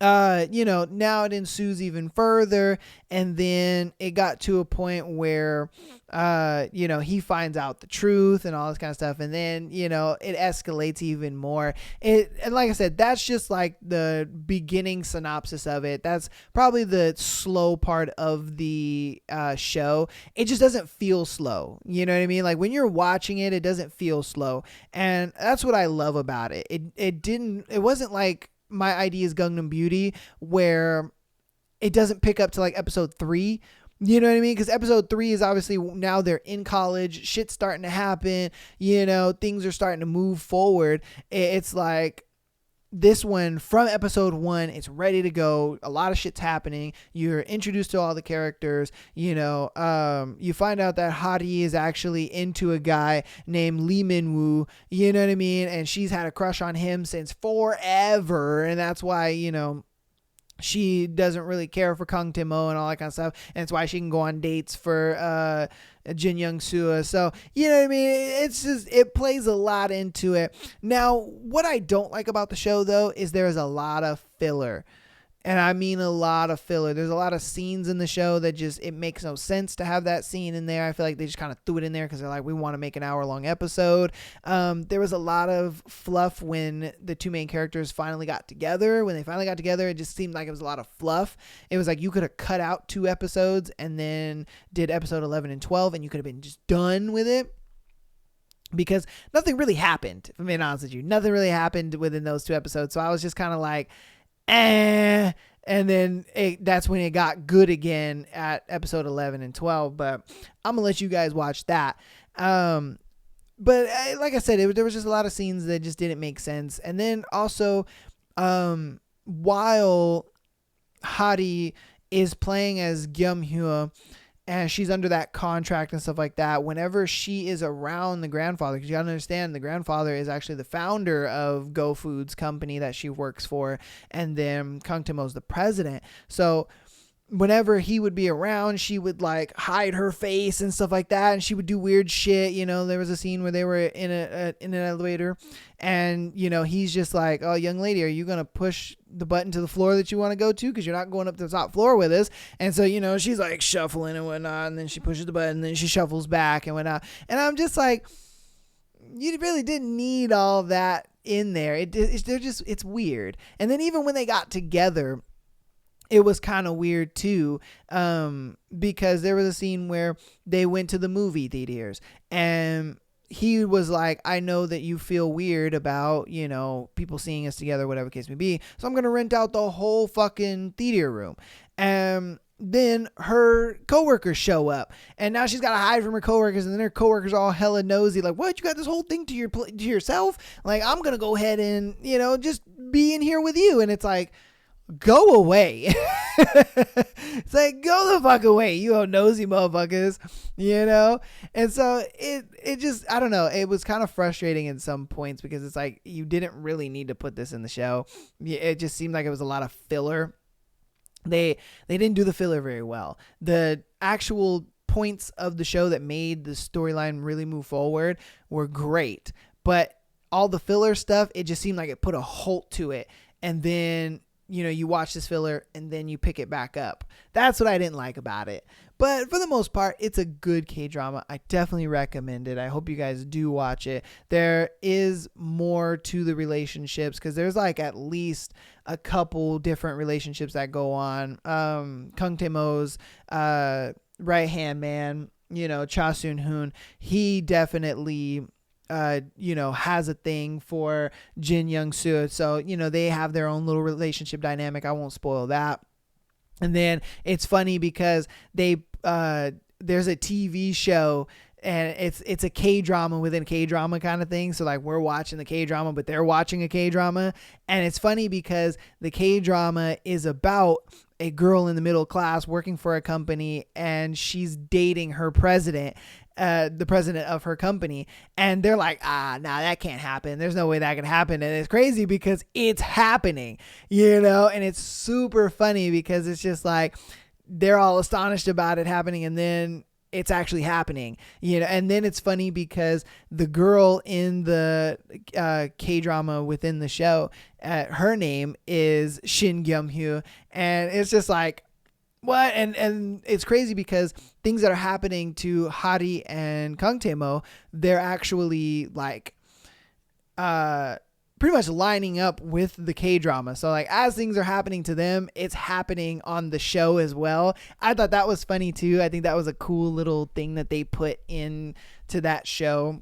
now it ensues even further, and then it got to a point where, he finds out the truth and all this kind of stuff, and then, it escalates even more. And like I said, that's just like the beginning synopsis of it. That's probably the slow part of the show. It just doesn't feel slow. You know what I mean? Like when you're watching it, it doesn't feel slow, and that's what I love about it. It wasn't like My Idea is Gangnam Beauty, where it doesn't pick up to like episode 3. You know what I mean? Because episode 3 is obviously now they're in college, shit's starting to happen, things are starting to move forward. It's like this one from episode 1, it's ready to go. A lot of shit's happening. You're introduced to all the characters. You find out that Hadi is actually into a guy named Lee Min-woo. You know what I mean? And she's had a crush on him since forever. And that's why, she doesn't really care for Kang Timo and all that kind of stuff. And it's why she can go on dates for Jin Young Soo. So, you know what I mean? It's just, it plays a lot into it. Now, what I don't like about the show, though, is there's a lot of filler. And I mean a lot of filler. There's a lot of scenes in the show that just, it makes no sense to have that scene in there. I feel like they just kind of threw it in there because they're like, we want to make an hour-long episode. There was a lot of fluff when the two main characters finally got together. When they finally got together, it just seemed like it was a lot of fluff. It was like you could have cut out 2 episodes and then did episode 11 and 12, and you could have been just done with it. Because nothing really happened, if I'm being honest with you. Nothing really happened within those 2 episodes. So I was just kind of like, and then that's when it got good again at episode 11 and 12, but I'm gonna let you guys watch that. But like I said, there was just a lot of scenes that just didn't make sense. And then also, while Hadi is playing as Gyum-hyo, and she's under that contract and stuff like that, whenever she is around the grandfather, because you gotta understand, the grandfather is actually the founder of Go Foods company that she works for, and then Kang Timo's the president. So whenever he would be around, she would like hide her face and stuff like that, and she would do weird shit. There was a scene where they were in an elevator, and he's just like, oh, young lady, are you gonna push the button to the floor that you want to go to, because you're not going up to the top floor with us? And so she's like shuffling and whatnot, and then she pushes the button, and then she shuffles back and whatnot, and I'm just like, you really didn't need all that in there. It's weird. And then even when they got together, it was kind of weird too, because there was a scene where they went to the movie theaters, and he was like, I know that you feel weird about, people seeing us together, whatever the case may be, so I'm going to rent out the whole fucking theater room. then her coworkers show up, and now she's got to hide from her coworkers, and then her coworkers all hella nosy, like, what, you got this whole thing to yourself? Like, I'm gonna go ahead and, just be in here with you. And it's like, go away. It's like, go the fuck away, you old nosy motherfuckers, And so it just, I don't know, it was kind of frustrating in some points, because it's like, you didn't really need to put this in the show. It just seemed like it was a lot of filler. They didn't do the filler very well. The actual points of the show that made the storyline really move forward were great, but all the filler stuff, it just seemed like it put a halt to it. And then, you watch this filler and then you pick it back up. That's what I didn't like about it. But for the most part, it's a good K-drama. I definitely recommend it. I hope you guys do watch it. There is more to the relationships, because there's like at least a couple different relationships that go on. Kang Tae-mo's right-hand man, Cha Soon-hoon, he definitely has a thing for Jin Young-soo. So, they have their own little relationship dynamic. I won't spoil that. And then it's funny because there's a TV show, and it's a K-drama within a K-drama kind of thing. So like, we're watching the K-drama, but they're watching a K-drama. And it's funny because the K-drama is about a girl in the middle class working for a company, and she's dating her president, the president of her company. And they're like, nah, that can't happen. There's no way that can happen. And it's crazy because it's happening, and it's super funny because it's just like, they're all astonished about it happening, and then it's actually happening, and then it's funny because the girl in the K-drama within the show, her name is Shin Gyum-hyo, and it's just like, what? And it's crazy because things that are happening to Hari and Kang Tae-mo, they're actually like pretty much lining up with the K-drama. So like, as things are happening to them, it's happening on the show as well. I thought that was funny too. I think that was a cool little thing that they put into that show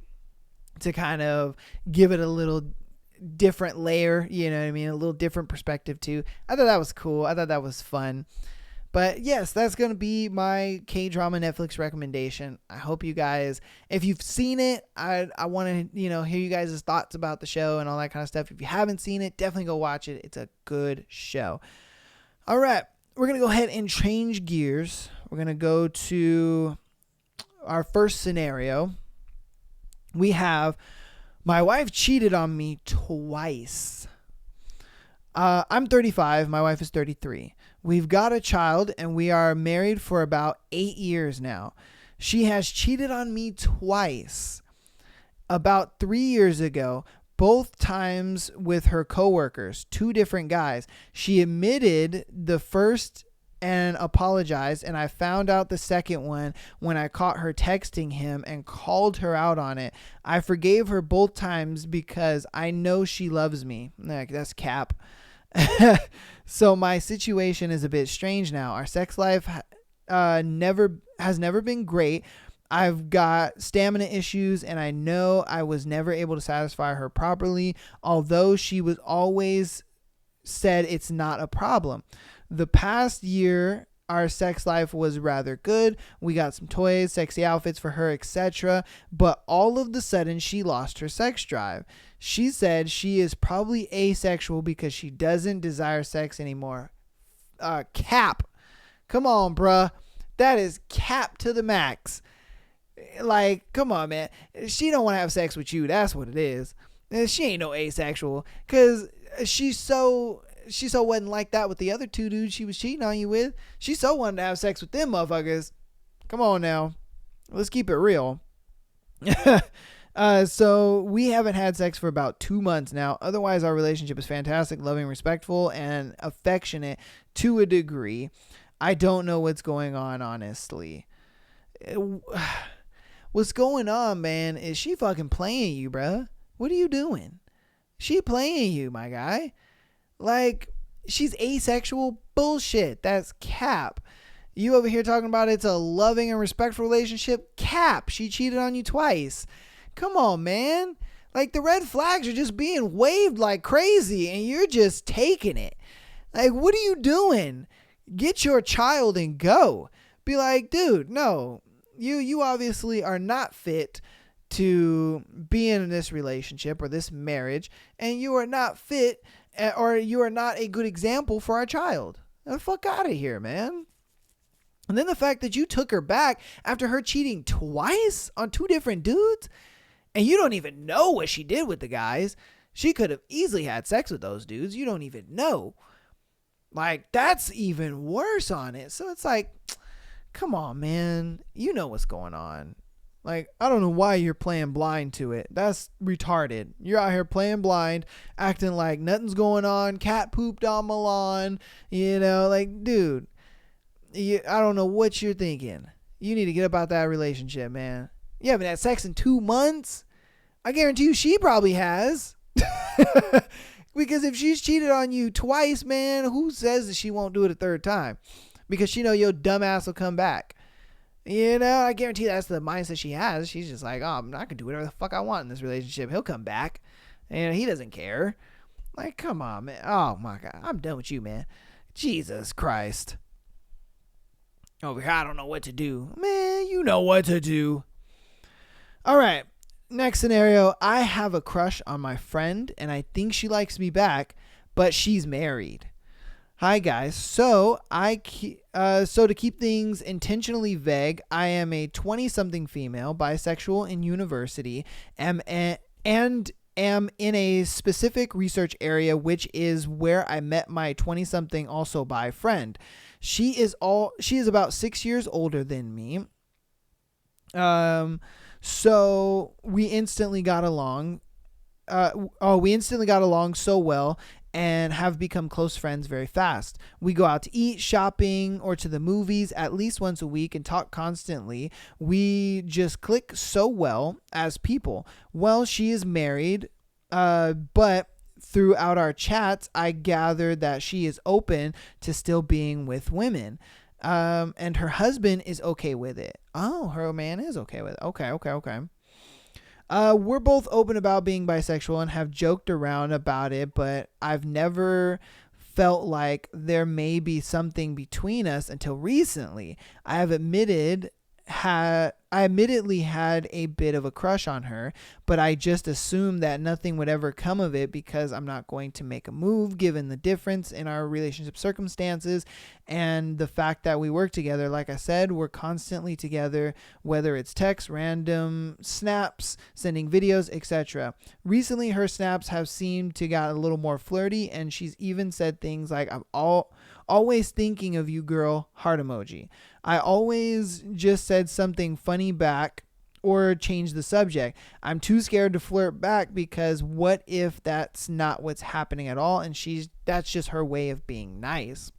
to kind of give it a little different layer, a little different perspective too. I thought that was cool. I thought that was fun. But yes, that's going to be my K-drama Netflix recommendation. I hope you guys, if you've seen it, I want to, hear you guys' thoughts about the show and all that kind of stuff. If you haven't seen it, definitely go watch it. It's a good show. All right, we're going to go ahead and change gears. We're going to go to our first scenario. We have, my wife cheated on me twice. I'm 35. My wife is 33. We've got a child, and we are married for about 8 years now. She has cheated on me twice. About 3 years ago, both times with her coworkers, 2 different guys. She admitted the first and apologized, and I found out the second one when I caught her texting him and called her out on it. I forgave her both times because I know she loves me. Like, that's cap. So my situation is a bit strange now. Our sex life has never been great. I've got stamina issues, and I know I was never able to satisfy her properly, although she was always said it's not a problem. The past year, our sex life was rather good. We got some toys, sexy outfits for her, etc. But all of the sudden, she lost her sex drive. She said she is probably asexual because she doesn't desire sex anymore. Cap. Come on, bruh. That is cap to the max. Like, come on, man. She don't want to have sex with you. That's what it is. And she ain't no asexual, because she so wasn't like that with the other 2 dudes she was cheating on you with. She so wanted to have sex with them motherfuckers. Come on now. Let's keep it real. So we haven't had sex for about 2 months now. Otherwise, our relationship is fantastic, loving, respectful, and affectionate to a degree. I don't know what's going on, honestly. What's going on, man, is she fucking playing you, bruh. What are you doing? She playing you, my guy. Like, she's asexual? Bullshit. That's cap. You over here talking about it's a loving and respectful relationship? Cap. She cheated on you twice. Come on, man. Like, the red flags are just being waved like crazy, and you're just taking it. Like, what are you doing? Get your child and go. Be like, dude, no, you obviously are not fit to be in this relationship or this marriage, and you are not fit, or you are not a good example for our child. Get the fuck out of here, man. And then the fact that you took her back after her cheating twice on two different dudes, and you don't even know what she did with the guys. She could have easily had sex with those dudes. You don't even know. Like, that's even worse on it. So it's like, come on, man. You know what's going on. Like, I don't know why you're playing blind to it. That's retarded. You're out here playing blind, acting like nothing's going on. Cat pooped on Milan. You know, like, dude, I don't know what you're thinking. You need to get up out that relationship, man. You haven't had sex in 2 months? I guarantee you she probably has. Because if she's cheated on you twice, man, who says that she won't do it a third time? Because she know your dumb ass will come back. You know, I guarantee that's the mindset she has. She's just like, oh, I can do whatever the fuck I want in this relationship. He'll come back. And he doesn't care. Like, come on, man. Oh, my God. I'm done with you, man. Jesus Christ. Over here, I don't know what to do. Man, you know what to do. All right. Next scenario. I have a crush on my friend, and I think she likes me back, but she's married. Hi guys. So to keep things intentionally vague, I am a 20-something female, bisexual in university, and am in a specific research area, which is where I met my 20-something also bi friend. She is about 6 years older than me. So we instantly got along. We instantly got along so well and have become close friends very fast. We go out to eat, shopping, or to the movies at least once a week and talk constantly. We just click so well as people. Well, she is married, but throughout our chats, I gathered that she is open to still being with women. And her husband is okay with it. Oh, her man is okay with it. Okay. We're both open about being bisexual and have joked around about it, but I've never felt like there may be something between us until recently. I admittedly had a bit of a crush on her, but I just assumed that nothing would ever come of it because I'm not going to make a move given the difference in our relationship circumstances and the fact that we work together. Like I said, we're constantly together, whether it's text, random snaps, sending videos, etc. Recently, her snaps have seemed to get a little more flirty, and she's even said things like, I'm always thinking of you, girl, heart emoji. I always just said something funny back or change the subject. I'm too scared to flirt back because what if that's not what's happening at all and that's just her way of being nice.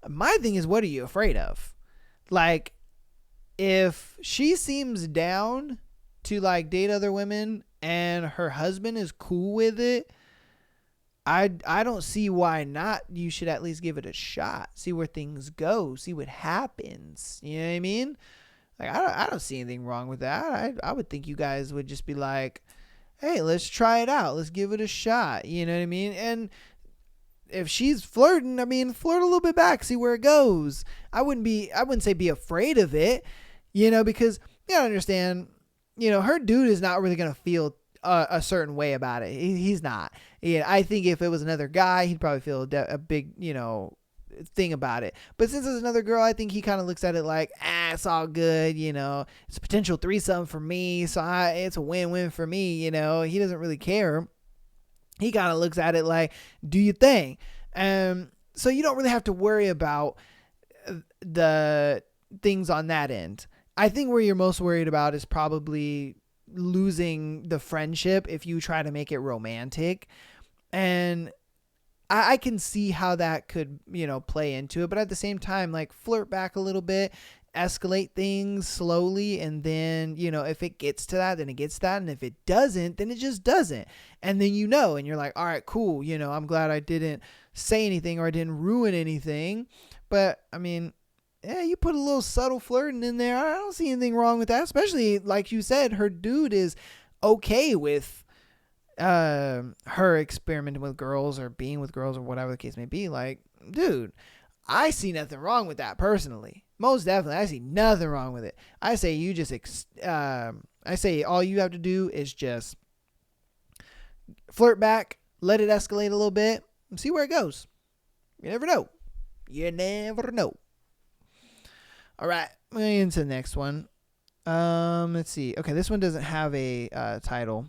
My thing is, what are you afraid of? Like, if she seems down to like date other women and her husband is cool with it, I don't see why not. You should at least give it a shot. See where things go. See what happens. You know what I mean? Like, I don't see anything wrong with that. I would think you guys would just be like, hey, let's try it out. Let's give it a shot. You know what I mean? And if she's flirting, I mean, flirt a little bit back. See where it goes. I wouldn't say be afraid of it, you know, because you gotta understand, you know, her dude is not really going to feel a certain way about it. He's not. Yeah, I think if it was another guy, he'd probably feel a big, you know, thing about it. But since it's another girl, I think he kind of looks at it like, it's all good, you know. It's a potential threesome for me, so it's a win-win for me, you know. He doesn't really care. He kind of looks at it like, do your thing. So you don't really have to worry about the things on that end. I think where you're most worried about is probably losing the friendship if you try to make it romantic. And I can see how that could, you know, play into it. But at the same time, like, flirt back a little bit, escalate things slowly. And then, you know, if it gets to that, then it gets that. And if it doesn't, then it just doesn't. And then, you know, and you're like, all right, cool. You know, I'm glad I didn't say anything or I didn't ruin anything. But I mean, yeah, you put a little subtle flirting in there. I don't see anything wrong with that. Especially, like you said, her dude is okay with her experimenting with girls or being with girls or whatever the case may be. Like, dude, I see nothing wrong with that personally. Most definitely, I see nothing wrong with it. I say you just, I say all you have to do is just flirt back, let it escalate a little bit, and see where it goes. You never know. You never know. All right, moving into the next one. Let's see. Okay, this one doesn't have a title.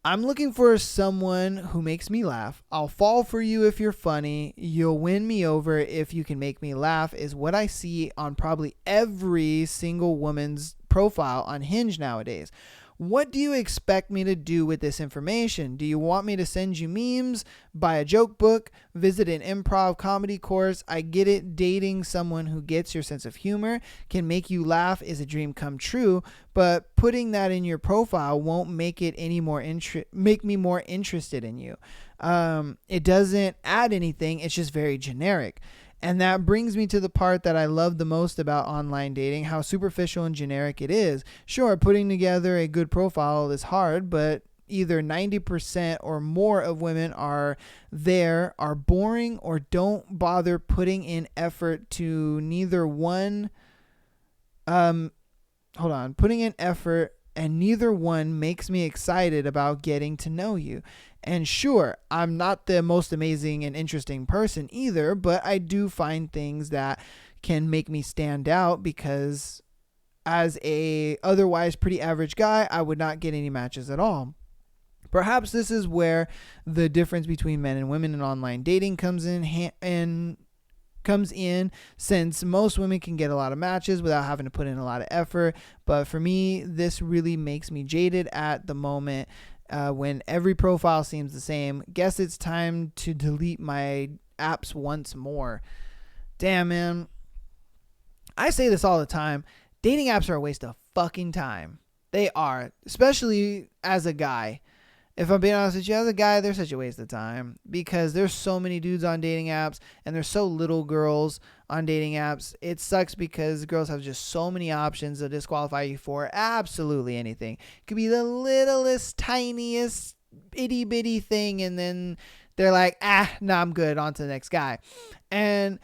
I'm looking for someone who makes me laugh. I'll fall for you if you're funny. You'll win me over if you can make me laugh is what I see on probably every single woman's profile on Hinge nowadays. What do you expect me to do with this information? Do you want me to send you memes, buy a joke book, visit an improv comedy course? I get it. Dating someone who gets your sense of humor can make you laugh is a dream come true, but putting that in your profile won't make it any more make me more interested in you. It doesn't add anything. It's just very generic. And that brings me to the part that I love the most about online dating, how superficial and generic it is. Sure, putting together a good profile is hard, but either 90% or more of women are boring or don't bother putting in effort to neither one. Putting in effort, and neither one makes me excited about getting to know you. And sure, I'm not the most amazing and interesting person either, but I do find things that can make me stand out because as a otherwise pretty average guy, I would not get any matches at all. Perhaps this is where the difference between men and women in online dating comes in, since most women can get a lot of matches without having to put in a lot of effort. But for me, this really makes me jaded at the moment. When every profile seems the same, guess it's time to delete my apps once more. Damn, man. I say this all the time. Dating apps are a waste of fucking time. They are, especially as a guy. If I'm being honest with you, as a guy, they're such a waste of time because there's so many dudes on dating apps and there's so little girls on dating apps. It sucks because girls have just so many options to disqualify you for absolutely anything. It could be the littlest, tiniest, itty bitty thing, and then they're like, I'm good. On to the next guy. And,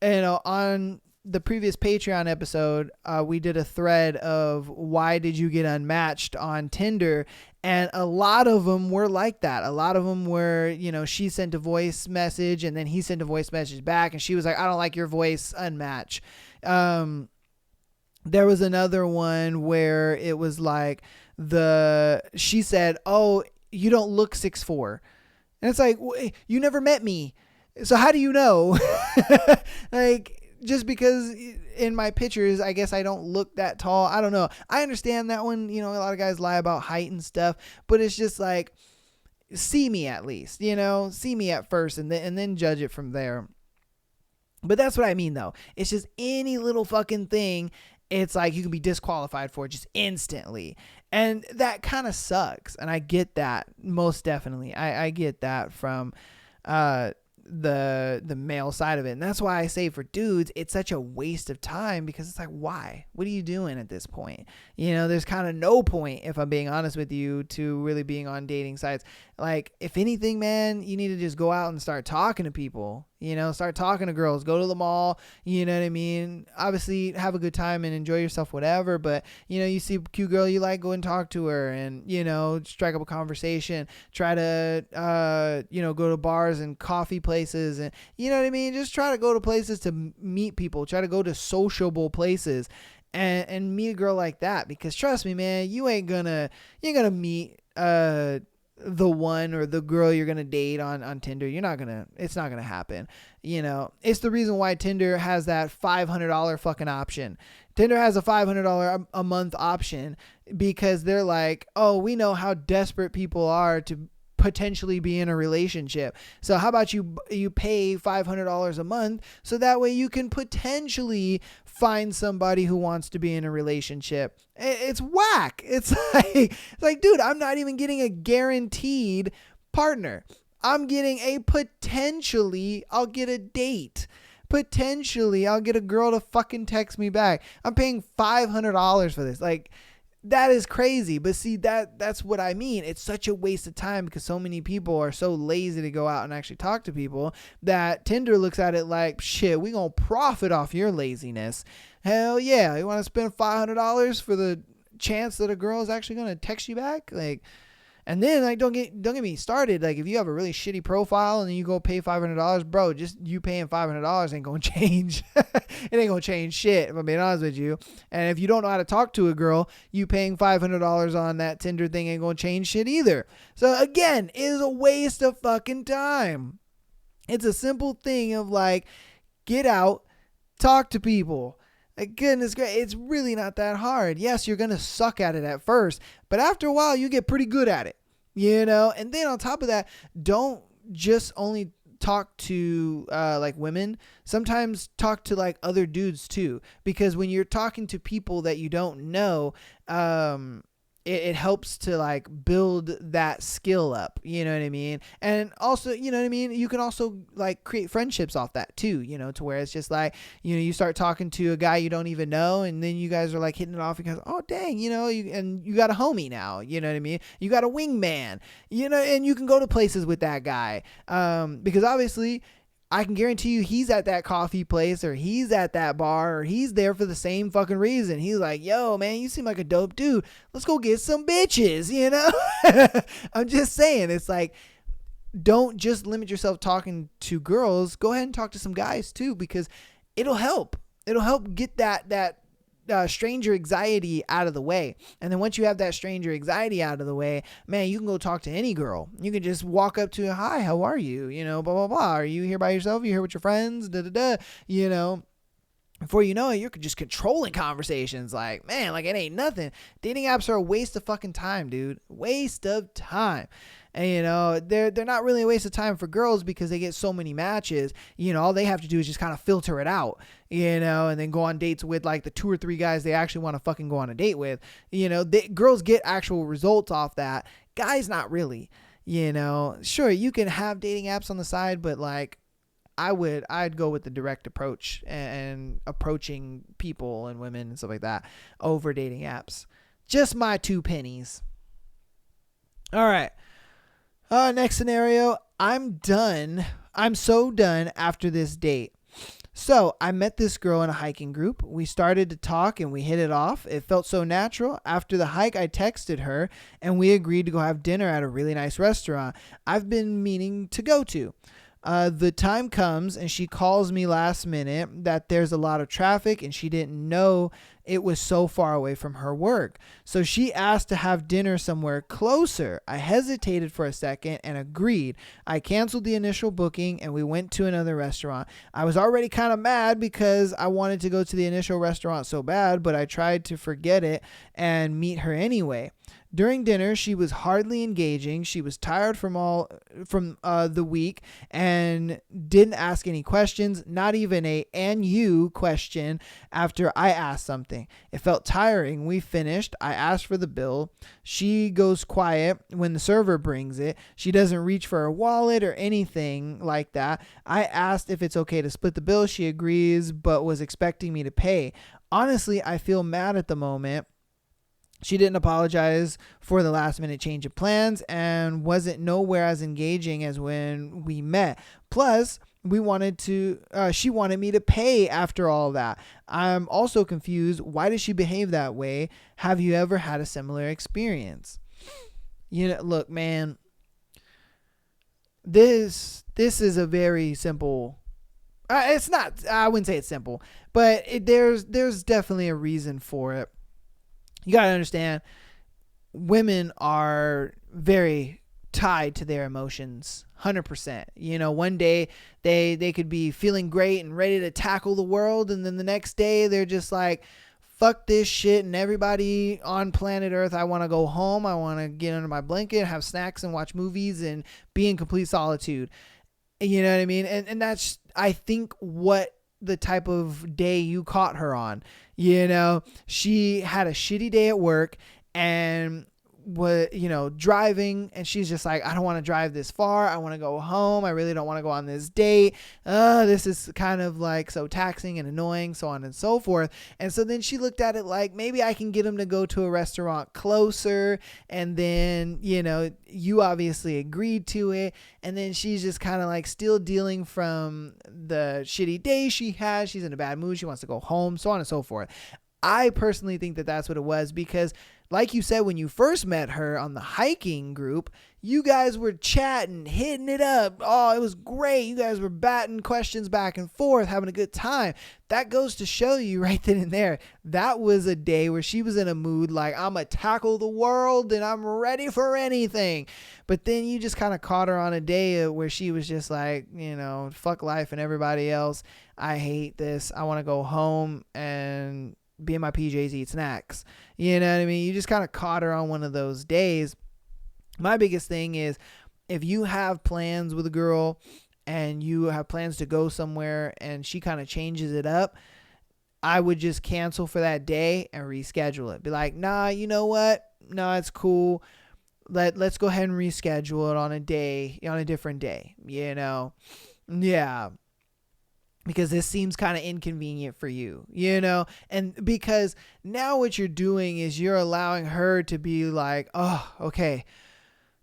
on the previous Patreon episode, we did a thread of why did you get unmatched on Tinder, and a lot of them were like that. A lot of them were, she sent a voice message and then he sent a voice message back and she was like, I don't like your voice, unmatch. There was another one where it was like she said, oh, you don't look 6'4". And it's like, you never met me, so how do you know? Like, just because in my pictures, I guess I don't look that tall. I don't know. I understand that one. A lot of guys lie about height and stuff, but it's just like, see me at least, see me at first and then judge it from there. But that's what I mean though. It's just any little fucking thing. It's like you can be disqualified for it just instantly. And that kind of sucks. And I get that most definitely. I get that from, the male side of it. And that's why I say for dudes, it's such a waste of time because it's like, why? What are you doing at this point? There's kind of no point, if I'm being honest with you, to really being on dating sites. Like, if anything, man, you need to just go out and start talking to people, start talking to girls, go to the mall, you know what I mean? Obviously have a good time and enjoy yourself, whatever. But, you see a cute girl you like, go and talk to her and, strike up a conversation, try to, go to bars and coffee places and, you know what I mean? Just try to go to places to meet people, try to go to sociable places and meet a girl like that. Because trust me, man, you ain't gonna meet, the one or the girl you're going to date on Tinder. It's not going to happen. It's the reason why Tinder has that $500 fucking option. Tinder has a $500 a month option because they're like, oh, we know how desperate people are to potentially be in a relationship. So how about you pay $500 a month so that way you can potentially find somebody who wants to be in a relationship. It's whack. It's like, dude, I'm not even getting a guaranteed partner. I'm getting I'll get a date. Potentially I'll get a girl to fucking text me back. I'm paying $500 for this. Like, That is crazy. But see, that's what I mean. It's such a waste of time because so many people are so lazy to go out and actually talk to people that Tinder looks at it like, shit, we gonna profit off your laziness. Hell yeah. You want to spend $500 for the chance that a girl is actually going to text you back? Like, and then like, don't get me started. Like if you have a really shitty profile and then you go pay $500, bro, just you paying $500 ain't going to change. It ain't going to change shit, if I'm being honest with you. And if you don't know how to talk to a girl, you paying $500 on that Tinder thing ain't going to change shit either. So again, it is a waste of fucking time. It's a simple thing of like, get out, talk to people. Like, goodness gracious, it's really not that hard. Yes, you're going to suck at it at first, but after a while, you get pretty good at it, you know? And then on top of that, don't just only talk to like women. Sometimes talk to like other dudes too, because when you're talking to people that you don't know, it helps to like build that skill up, you know what I mean? And also, you know what I mean? You can also like create friendships off that too, you know, to where it's just like, you know, you start talking to a guy you don't even know and then you guys are like hitting it off because, oh dang, you know, and you got a homie now, you know what I mean? You got a wingman, you know, and you can go to places with that guy. Because obviously I can guarantee you he's at that coffee place or he's at that bar or he's there for the same fucking reason. He's like, yo, man, you seem like a dope dude. Let's go get some bitches, you know? I'm just saying, it's like, don't just limit yourself talking to girls. Go ahead and talk to some guys too, because it'll help. It'll help get that stranger anxiety out of the way. And then once you have that stranger anxiety out of the way, man, you can go talk to any girl. You can just walk up to her, hi, how are you? You know, blah, blah, blah. Are you here by yourself? Are you here with your friends? Da, da, da. You know, before you know it, you're just controlling conversations. Like, man, like it ain't nothing. Dating apps are a waste of fucking time, dude. Waste of time. And, you know, they're not really a waste of time for girls because they get so many matches. You know, all they have to do is just kind of filter it out, you know, and then go on dates with like the 2 or 3 guys they actually want to fucking go on a date with. You know, girls get actual results off that. Guys, not really. You know, sure, you can have dating apps on the side, but like, I'd go with the direct approach and approaching people and women and stuff like that over dating apps. Just my 2 pennies. All right. Next scenario. I'm done. I'm so done after this date. So I met this girl in a hiking group. We started to talk and we hit it off. It felt so natural. After the hike, I texted her and we agreed to go have dinner at a really nice restaurant I've been meaning to go to. The time comes and she calls me last minute that there's a lot of traffic and she didn't know it was so far away from her work. So she asked to have dinner somewhere closer. I hesitated for a second and agreed. I canceled the initial booking and we went to another restaurant. I was already kind of mad because I wanted to go to the initial restaurant so bad, but I tried to forget it and meet her anyway. During dinner, she was hardly engaging. She was tired from the week and didn't ask any questions, not even a "and you" question after I asked something. It felt tiring. We finished. I asked for the bill. She goes quiet when the server brings it. She doesn't reach for her wallet or anything like that. I asked if it's okay to split the bill. She agrees, but was expecting me to pay. Honestly, I feel mad at the moment. She didn't apologize for the last minute change of plans and wasn't nowhere as engaging as when we met. Plus, she wanted me to pay after all that. I'm also confused. Why does she behave that way? Have you ever had a similar experience? You know, look, man, this is a very simple, it's not, I wouldn't say it's simple, but there's definitely a reason for it. You got to understand, women are very tied to their emotions, 100%. You know, one day they could be feeling great and ready to tackle the world, and then the next day they're just like, fuck this shit and everybody on planet Earth. I want to go home. I want to get under my blanket, have snacks and watch movies and be in complete solitude. You know what I mean? And that's, I think, what the type of day you caught her on. You know, she had a shitty day at work and driving, and she's just like, I don't want to drive this far. I want to go home. I really don't want to go on this date. This is kind of like so taxing and annoying, so on and so forth. And so then she looked at it like, maybe I can get him to go to a restaurant closer. And then, you obviously agreed to it. And then she's just kind of like still dealing from the shitty day she has. She's in a bad mood. She wants to go home, so on and so forth. I personally think that that's what it was, because like you said, when you first met her on the hiking group, you guys were chatting, hitting it up. Oh, it was great. You guys were batting questions back and forth, having a good time. That goes to show you right then and there, that was a day where she was in a mood like, I'm going to tackle the world and I'm ready for anything. But then you just kind of caught her on a day where she was just like, fuck life and everybody else. I hate this. I want to go home and be in my PJs, eat snacks. You know what I mean? You just kind of caught her on one of those days. My biggest thing is, if you have plans with a girl and you have plans to go somewhere and she kind of changes it up, I would just cancel for that day and reschedule it. Be like, nah, you know what? No, it's cool. Let's go ahead and reschedule it on a different day, Yeah. Because this seems kind of inconvenient for you, and because now what you're doing is you're allowing her to be like, oh, okay,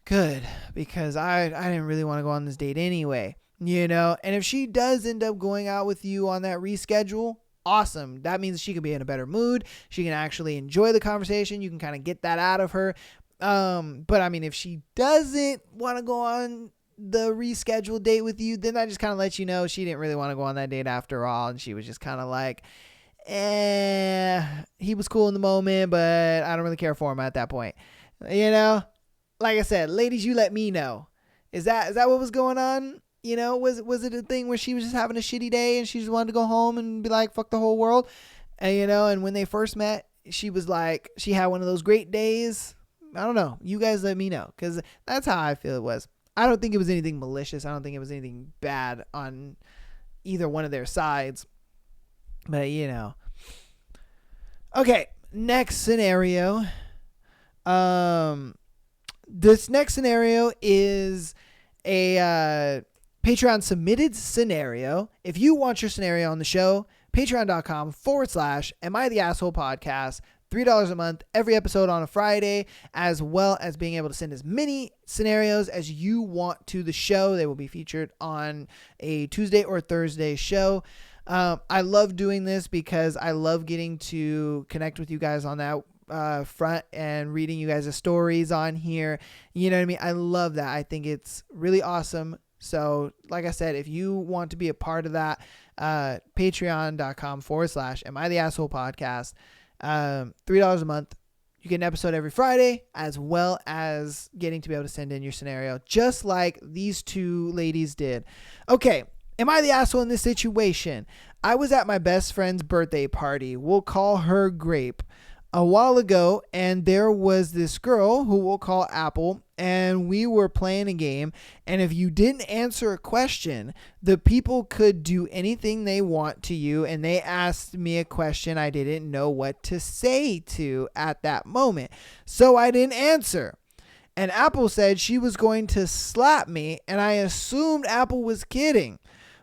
good, because I didn't really want to go on this date anyway, and if she does end up going out with you on that reschedule, awesome. That means she can be in a better mood. She can actually enjoy the conversation. You can kind of get that out of her. But I mean, if she doesn't want to go on the rescheduled date with you, then that just kind of lets you know she didn't really want to go on that date after all, and she was just kind of like, he was cool in the moment, but I don't really care for him at that point. Like I said, ladies, you let me know. Is that what was going on? Was it a thing where she was just having a shitty day and she just wanted to go home and be like, fuck the whole world? And and when they first met, she was like, she had one of those great days. I don't know. You guys let me know, because that's how I feel it was. I don't think it was anything malicious. I don't think it was anything bad on either one of their sides. But, Okay, next scenario. This next scenario is a Patreon submitted scenario. If you want your scenario on the show, patreon.com/Am I the Asshole Podcast. $3 a month, every episode on a Friday, as well as being able to send as many scenarios as you want to the show. They will be featured on a Tuesday or Thursday show. I love doing this because I love getting to connect with you guys on that front and reading you guys' stories on here. You know what I mean? I love that. I think it's really awesome. So like I said, if you want to be a part of that, patreon.com/Am I the Asshole Podcast. $3 a month. You get an episode every Friday, as well as getting to be able to send in your scenario, just like these two ladies did. Okay, am I the asshole in this situation? I was at my best friend's birthday party. We'll call her Grape. A while ago, and there was this girl who we'll call Apple, and we were playing a game, and if you didn't answer a question, the people could do anything they want to you, and they asked me a question I didn't know what to say to at that moment, so I didn't answer. And Apple said she was going to slap me, and I assumed Apple was kidding,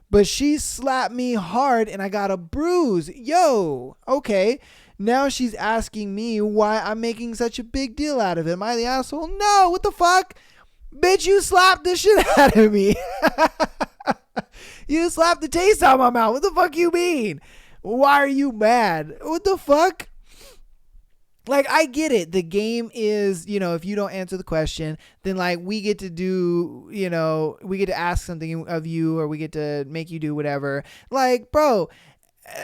but she slapped me hard, and I got a bruise. Yo, okay. Now she's asking me why I'm making such a big deal out of it. Am I the asshole? No, what the fuck? Bitch, you slapped the shit out of me. You slapped the taste out of my mouth. What the fuck you mean? Why are you mad? What the fuck? Like, I get it. The game is, if you don't answer the question, then like we get to do, we get to ask something of you, or we get to make you do whatever. Like, bro,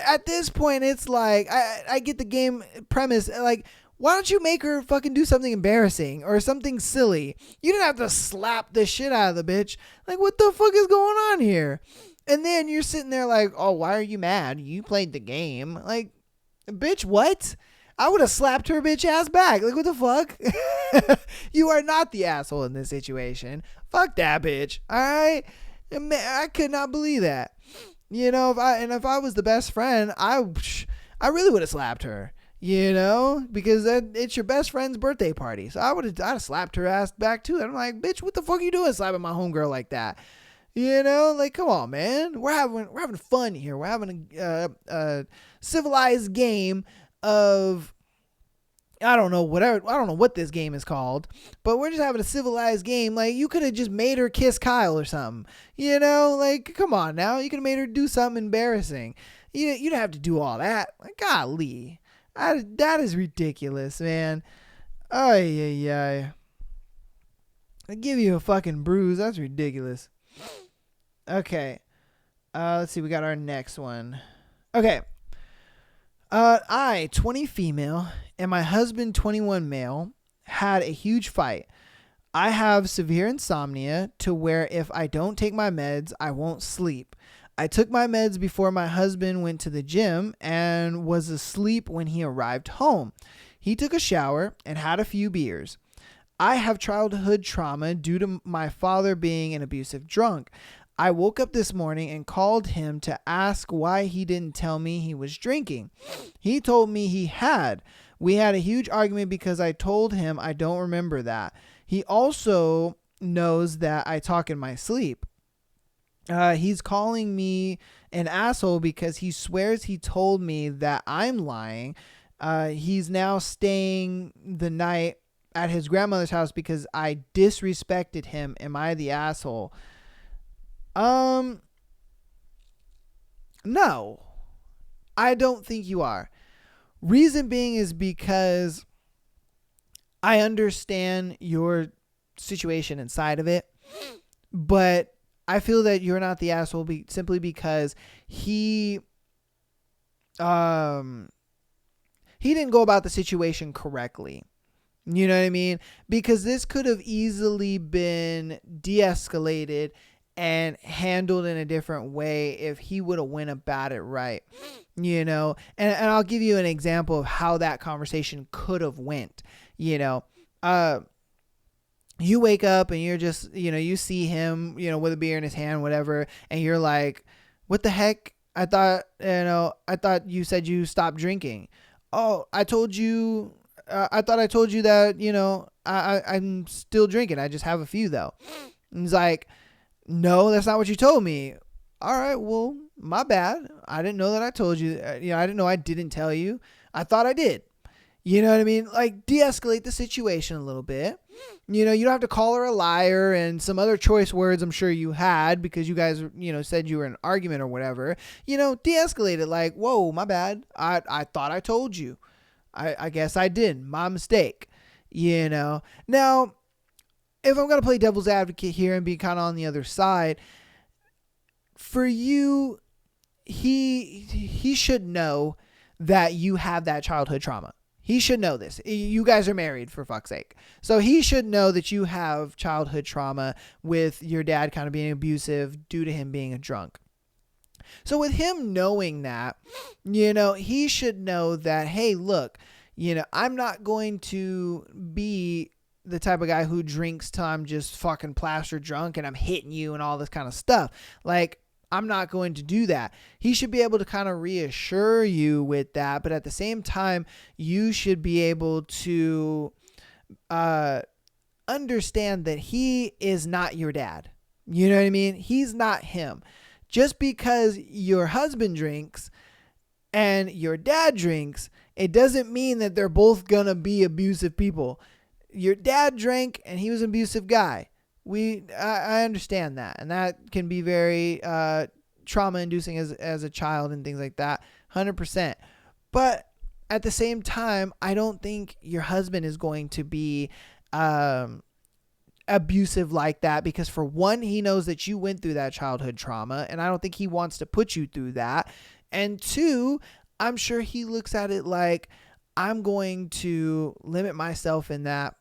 at this point, it's like, I get the game premise. Like, why don't you make her fucking do something embarrassing or something silly? You didn't have to slap the shit out of the bitch. Like, what the fuck is going on here? And then you're sitting there like, oh, why are you mad? You played the game. Like, bitch, what? I would have slapped her bitch ass back. Like, what the fuck? You are not the asshole in this situation. Fuck that bitch. All right? I could not believe that. If I was the best friend, I really would have slapped her. because it's your best friend's birthday party. So I'd have slapped her ass back too. I'm like, bitch, what the fuck are you doing slapping my homegirl like that? Like, come on, man. We're having fun here. We're having a civilized game of, I don't know what this game is called, but we're just having a civilized game. Like, you could have just made her kiss Kyle or something. Like, come on now. You could have made her do something embarrassing. You don't have to do all that. Like, golly. That is ridiculous, man. Ay, ay, ay. I give you a fucking bruise. That's ridiculous. Okay. Let's see. We got our next one. Okay. I, 20 female, and my husband, 21 male, had a huge fight. I have severe insomnia to where if I don't take my meds, I won't sleep. I took my meds before my husband went to the gym and was asleep when he arrived home. He took a shower and had a few beers. I have childhood trauma due to my father being an abusive drunk. I woke up this morning and called him to ask why he didn't tell me he was drinking. He told me he had. We had a huge argument because I told him I don't remember that. He also knows that I talk in my sleep. He's calling me an asshole because he swears he told me that I'm lying. He's now staying the night at his grandmother's house because I disrespected him. Am I the asshole? No, I don't think you are. Reason being is because I understand your situation inside of it, but I feel that you're not the asshole simply because he didn't go about the situation correctly. You know what I mean? Because this could have easily been de-escalated and handled in a different way if he would have went about it right. And I'll give you an example of how that conversation could have went. You wake up and you're just, you see him, with a beer in his hand, whatever, and you're like, what the heck? I thought you said you stopped drinking. Oh, I thought I told you that, I'm still drinking. I just have a few though. And he's like, no, that's not what you told me. All right, well, my bad. I didn't know that I told you. I didn't know I didn't tell you. I thought I did. You know what I mean? Like, de-escalate the situation a little bit. You don't have to call her a liar and some other choice words I'm sure you had because you guys, said you were in an argument or whatever. De-escalate it like, whoa, my bad. I thought I told you. I guess I did. My mistake. Now, if I'm going to play devil's advocate here and be kind of on the other side, for you, he should know that you have that childhood trauma. He should know this. You guys are married, for fuck's sake. So he should know that you have childhood trauma with your dad kind of being abusive due to him being a drunk. So with him knowing that, he should know that, hey, look, I'm not going to be the type of guy who drinks till I'm just fucking plaster drunk and I'm hitting you and all this kind of stuff. Like, I'm not going to do that. He should be able to kind of reassure you with that. But at the same time, you should be able to understand that he is not your dad. You know what I mean? He's not him. Just because your husband drinks and your dad drinks, it doesn't mean that they're both going to be abusive people. Your dad drank and he was an abusive guy. I understand that, and that can be very trauma inducing as a child and things like that, 100%. But at the same time, I don't think your husband is going to be abusive like that because, for one, he knows that you went through that childhood trauma, and I don't think he wants to put you through that. And two, I'm sure he looks at it like, I'm going to limit myself in that.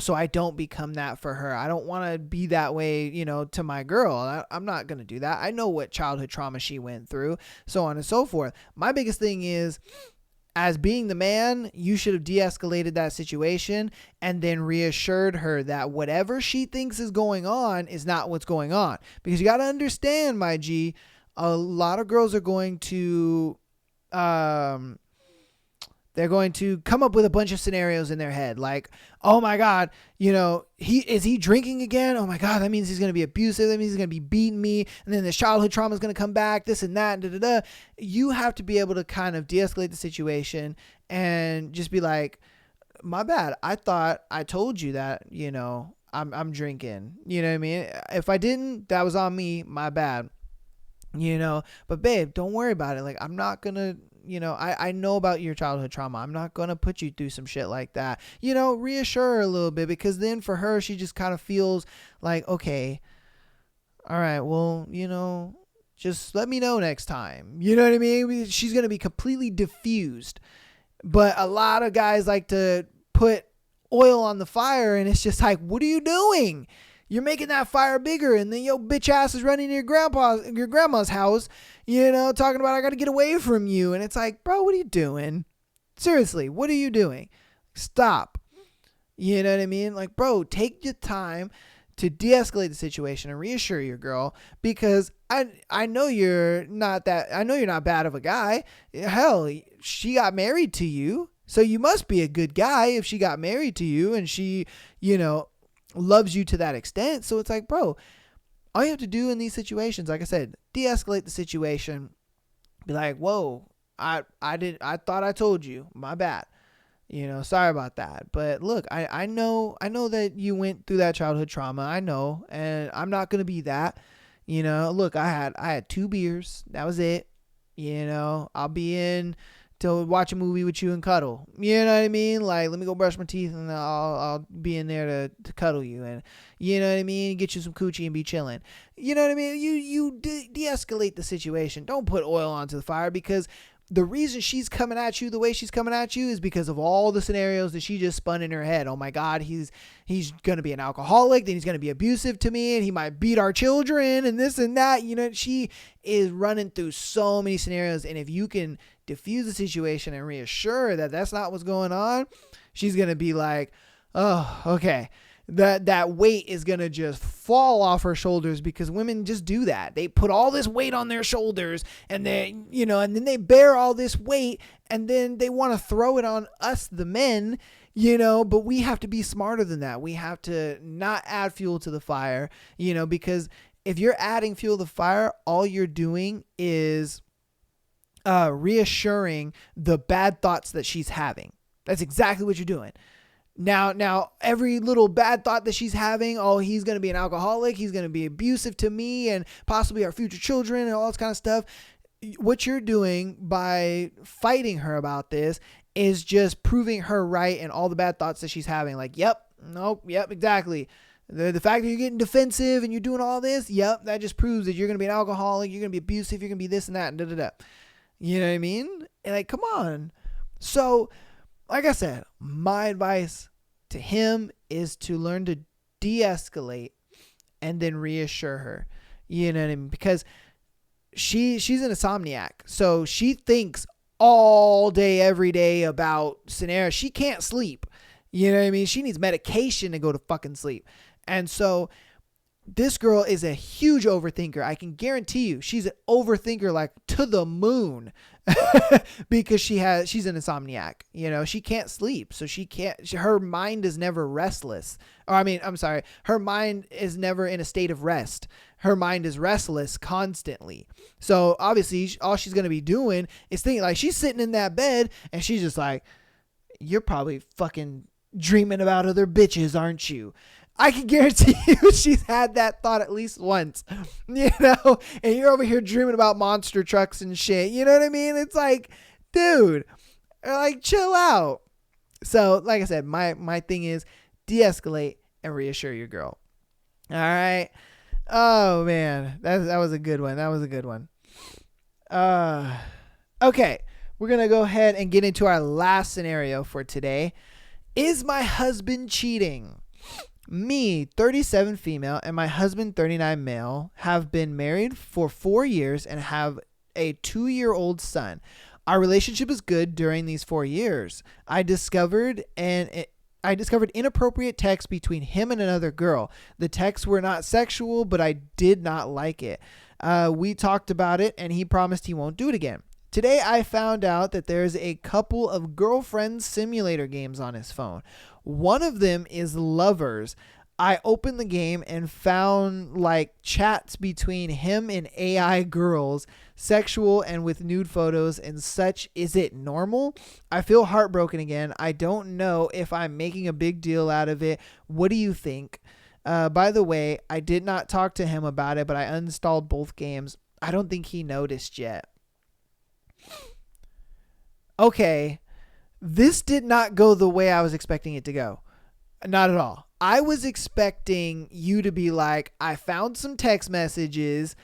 So I don't become that for her. I don't want to be that way, to my girl. I'm not going to do that. I know what childhood trauma she went through, so on and so forth. My biggest thing is, as being the man, you should have de-escalated that situation and then reassured her that whatever she thinks is going on is not what's going on. Because you got to understand, my G, a lot of girls are going to They're going to come up with a bunch of scenarios in their head. Like, oh my God, is he drinking again? Oh my God, that means he's going to be abusive. That means he's going to be beating me. And then the childhood trauma is going to come back, this and that. Da, da, da. You have to be able to kind of de-escalate the situation and just be like, my bad. I thought I told you that, I'm drinking. You know what I mean? If I didn't, that was on me. My bad. But babe, don't worry about it. Like, I'm not going to, I know about your childhood trauma. I'm not going to put you through some shit like that. Reassure her a little bit, because then for her, she just kind of feels like, okay, all right, well, just let me know next time. You know what I mean? She's going to be completely diffused. But a lot of guys like to put oil on the fire, and it's just like, what are you doing? You're making that fire bigger, and then your bitch ass is running to your grandma's house, talking about, I got to get away from you. And it's like, bro, what are you doing? Seriously, what are you doing? Stop. You know what I mean? Like, bro, take your time to de-escalate the situation and reassure your girl, because I know you're not bad of a guy. Hell, she got married to you, so you must be a good guy if she got married to you and she, loves you to that extent. So it's like, bro, all you have to do in these situations, like I said, de-escalate the situation. Be like, whoa, I thought I told you, my bad. Sorry about that. But look, I know that you went through that childhood trauma. I know, and I'm not going to be that. Look, I had 2 beers. That was it. I'll be in to watch a movie with you and cuddle. You know what I mean? Like, let me go brush my teeth and I'll be in there to cuddle you, and you know what I mean? Get you some coochie and be chilling. You know what I mean? You de-escalate the situation. Don't put oil onto the fire, because the reason she's coming at you the way she's coming at you is because of all the scenarios that she just spun in her head. Oh my God, he's going to be an alcoholic, then he's going to be abusive to me, and he might beat our children and this and that. She is running through so many scenarios. And if you can diffuse the situation and reassure her that that's not what's going on, she's going to be like, oh, okay. That weight is going to just fall off her shoulders, because women just do that. They put all this weight on their shoulders, and and then they bear all this weight, and then they want to throw it on us, the men, but we have to be smarter than that. We have to not add fuel to the fire, because if you're adding fuel to the fire, all you're doing is reassuring the bad thoughts that she's having. That's exactly what you're doing. Now, every little bad thought that she's having, oh, he's going to be an alcoholic, he's going to be abusive to me and possibly our future children and all this kind of stuff. What you're doing by fighting her about this is just proving her right and all the bad thoughts that she's having. Like, yep, nope, yep, exactly. The fact that you're getting defensive and you're doing all this, yep, that just proves that you're going to be an alcoholic, you're going to be abusive, you're going to be this and that and da-da-da. You know what I mean? And like, come on. So, like I said, my advice to him is to learn to de-escalate and then reassure her. You know what I mean? Because she's an insomniac. So she thinks all day, every day about scenarios. She can't sleep. You know what I mean? She needs medication to go to fucking sleep. And so this girl is a huge overthinker. I can guarantee you she's an overthinker like to the moon. Because she's an insomniac, she can't sleep. So her mind is never restless. Her mind is never in a state of rest. Her mind is restless constantly. So obviously all she's going to be doing is thinking, like, she's sitting in that bed and she's just like, you're probably fucking dreaming about other bitches, aren't you? I can guarantee you she's had that thought at least once, and you're over here dreaming about monster trucks and shit. You know what I mean? It's like, dude, like, chill out. So, like I said, my thing is de-escalate and reassure your girl. All right. Oh man, that was a good one. Okay. We're going to go ahead and get into our last scenario for today. Is my husband cheating? Me, 37 female, and my husband, 39 male, have been married for 4 years and have a 2-year-old son. Our relationship is good during these 4 years. I discovered inappropriate texts between him and another girl. The texts were not sexual, but I did not like it. We talked about it, and he promised he won't do it again. Today I found out that there's a couple of girlfriend simulator games on his phone. One of them is Lovers. I opened the game and found like chats between him and AI girls, sexual and with nude photos and such. Is it normal? I feel heartbroken again. I don't know if I'm making a big deal out of it. What do you think? By the way, I did not talk to him about it, but I uninstalled both games. I don't think he noticed yet. Okay, this did not go the way I was expecting it to go. Not at all. I was expecting you to be like, I found some text messages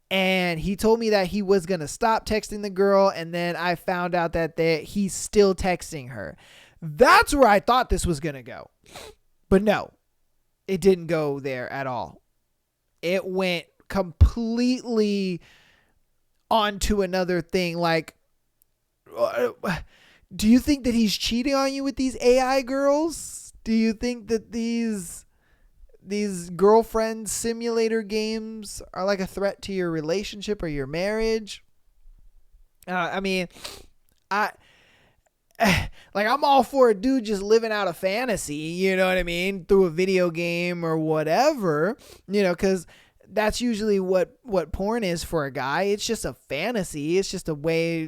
and he told me that he was going to stop texting the girl. And then I found out that he's still texting her. That's where I thought this was going to go. But no, it didn't go there at all. It went completely onto another thing. Like, do you think that he's cheating on you with these AI girls? Do you think that these girlfriend simulator games are like a threat to your relationship or your marriage? I'm all for a dude just living out a fantasy, you know what I mean, through a video game or whatever, because that's usually what porn is for a guy. It's just a fantasy. It's just a way,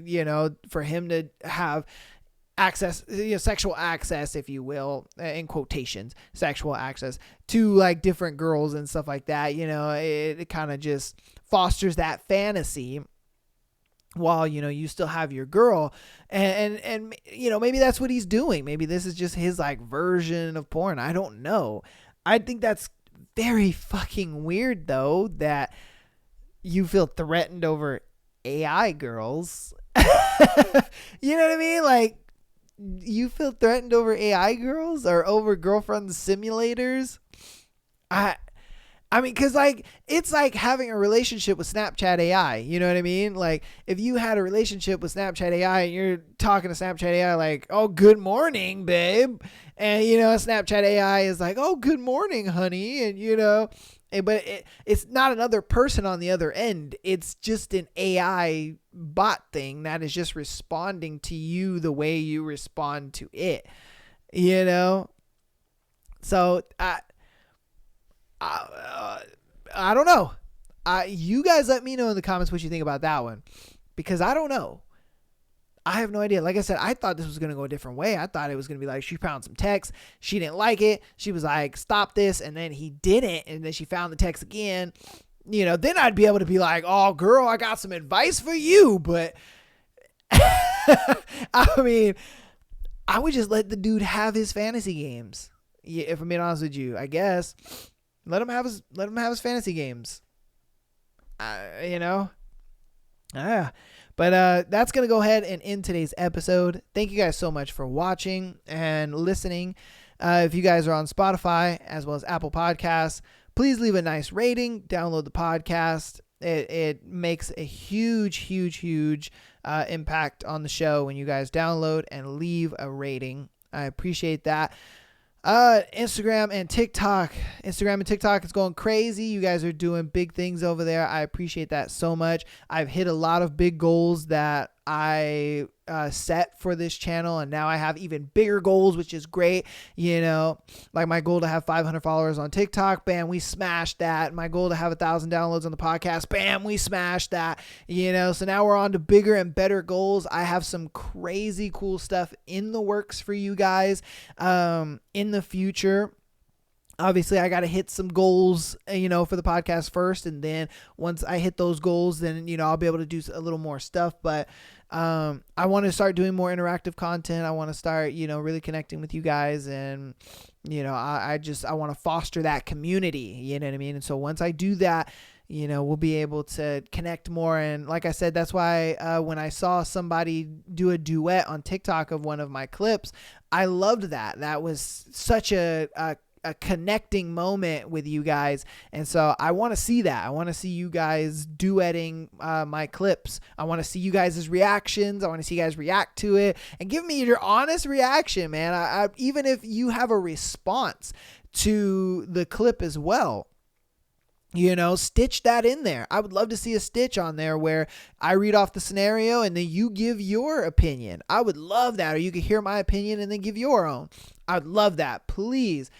for him to have access, sexual access, if you will, in quotations, sexual access to like different girls and stuff like that. It kind of just fosters that fantasy while, you still have your girl and maybe that's what he's doing. Maybe this is just his like version of porn. I don't know. I think that's very fucking weird though, that you feel threatened over AI girls. You know what I mean? Like, you feel threatened over AI girls or over girlfriend simulators? I mean, because like, it's like having a relationship with Snapchat AI. You know what I mean? Like, if you had a relationship with Snapchat AI and you're talking to Snapchat AI like, oh, good morning, babe. And, Snapchat AI is like, oh, good morning, honey. And, but it's not another person on the other end. It's just an AI bot thing that is just responding to you the way you respond to it, So I don't know. You guys let me know in the comments what you think about that one, because I don't know. I have no idea. Like I said, I thought this was going to go a different way. I thought it was going to be like she found some text. She didn't like it. She was like, stop this. And then he didn't. And then she found the text again. Then I'd be able to be like, oh, girl, I got some advice for you. But I mean, I would just let the dude have his fantasy games. Yeah, if I'm being honest with you, I guess. Let him have his fantasy games. But that's going to go ahead and end today's episode. Thank you guys so much for watching and listening. If you guys are on Spotify as well as Apple Podcasts, please leave a nice rating, download the podcast. It makes a huge impact on the show when you guys download and leave a rating. I appreciate that. Instagram and TikTok is going crazy. You guys are doing big things over there. I appreciate that so much. I've hit a lot of big goals that I set for this channel, and now I have even bigger goals, which is great. Like my goal to have 500 followers on TikTok, bam, we smashed that. My goal to have 1,000 downloads on the podcast, bam, we smashed that. So now we're on to bigger and better goals. I have some crazy cool stuff in the works for you guys in the future. Obviously, I got to hit some goals, for the podcast first. And then once I hit those goals, then, I'll be able to do a little more stuff. But I want to start doing more interactive content. I want to start, really connecting with you guys. And, I want to foster that community. You know what I mean? And so once I do that, we'll be able to connect more. And like I said, that's why when I saw somebody do a duet on TikTok of one of my clips, I loved that. That was such a connecting moment with you guys. And so I want to see that. I want to see you guys duetting my clips. I want to see you guys' reactions. I want to see you guys react to it and give me your honest reaction, man. I even if you have a response to the clip as well, Stitch that in there. I would love to see a stitch on there where I read off the scenario and then you give your opinion. I would love that. Or you could hear my opinion and then give your own. I would love that. Please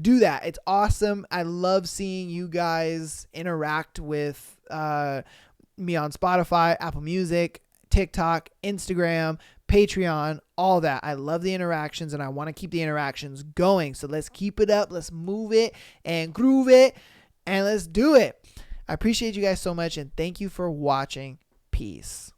do that. It's awesome. I love seeing you guys interact with me on Spotify, Apple Music, TikTok, Instagram, Patreon, all that. I love the interactions and I want to keep the interactions going. So let's keep it up. Let's move it and groove it. And let's do it. I appreciate you guys so much and thank you for watching. Peace.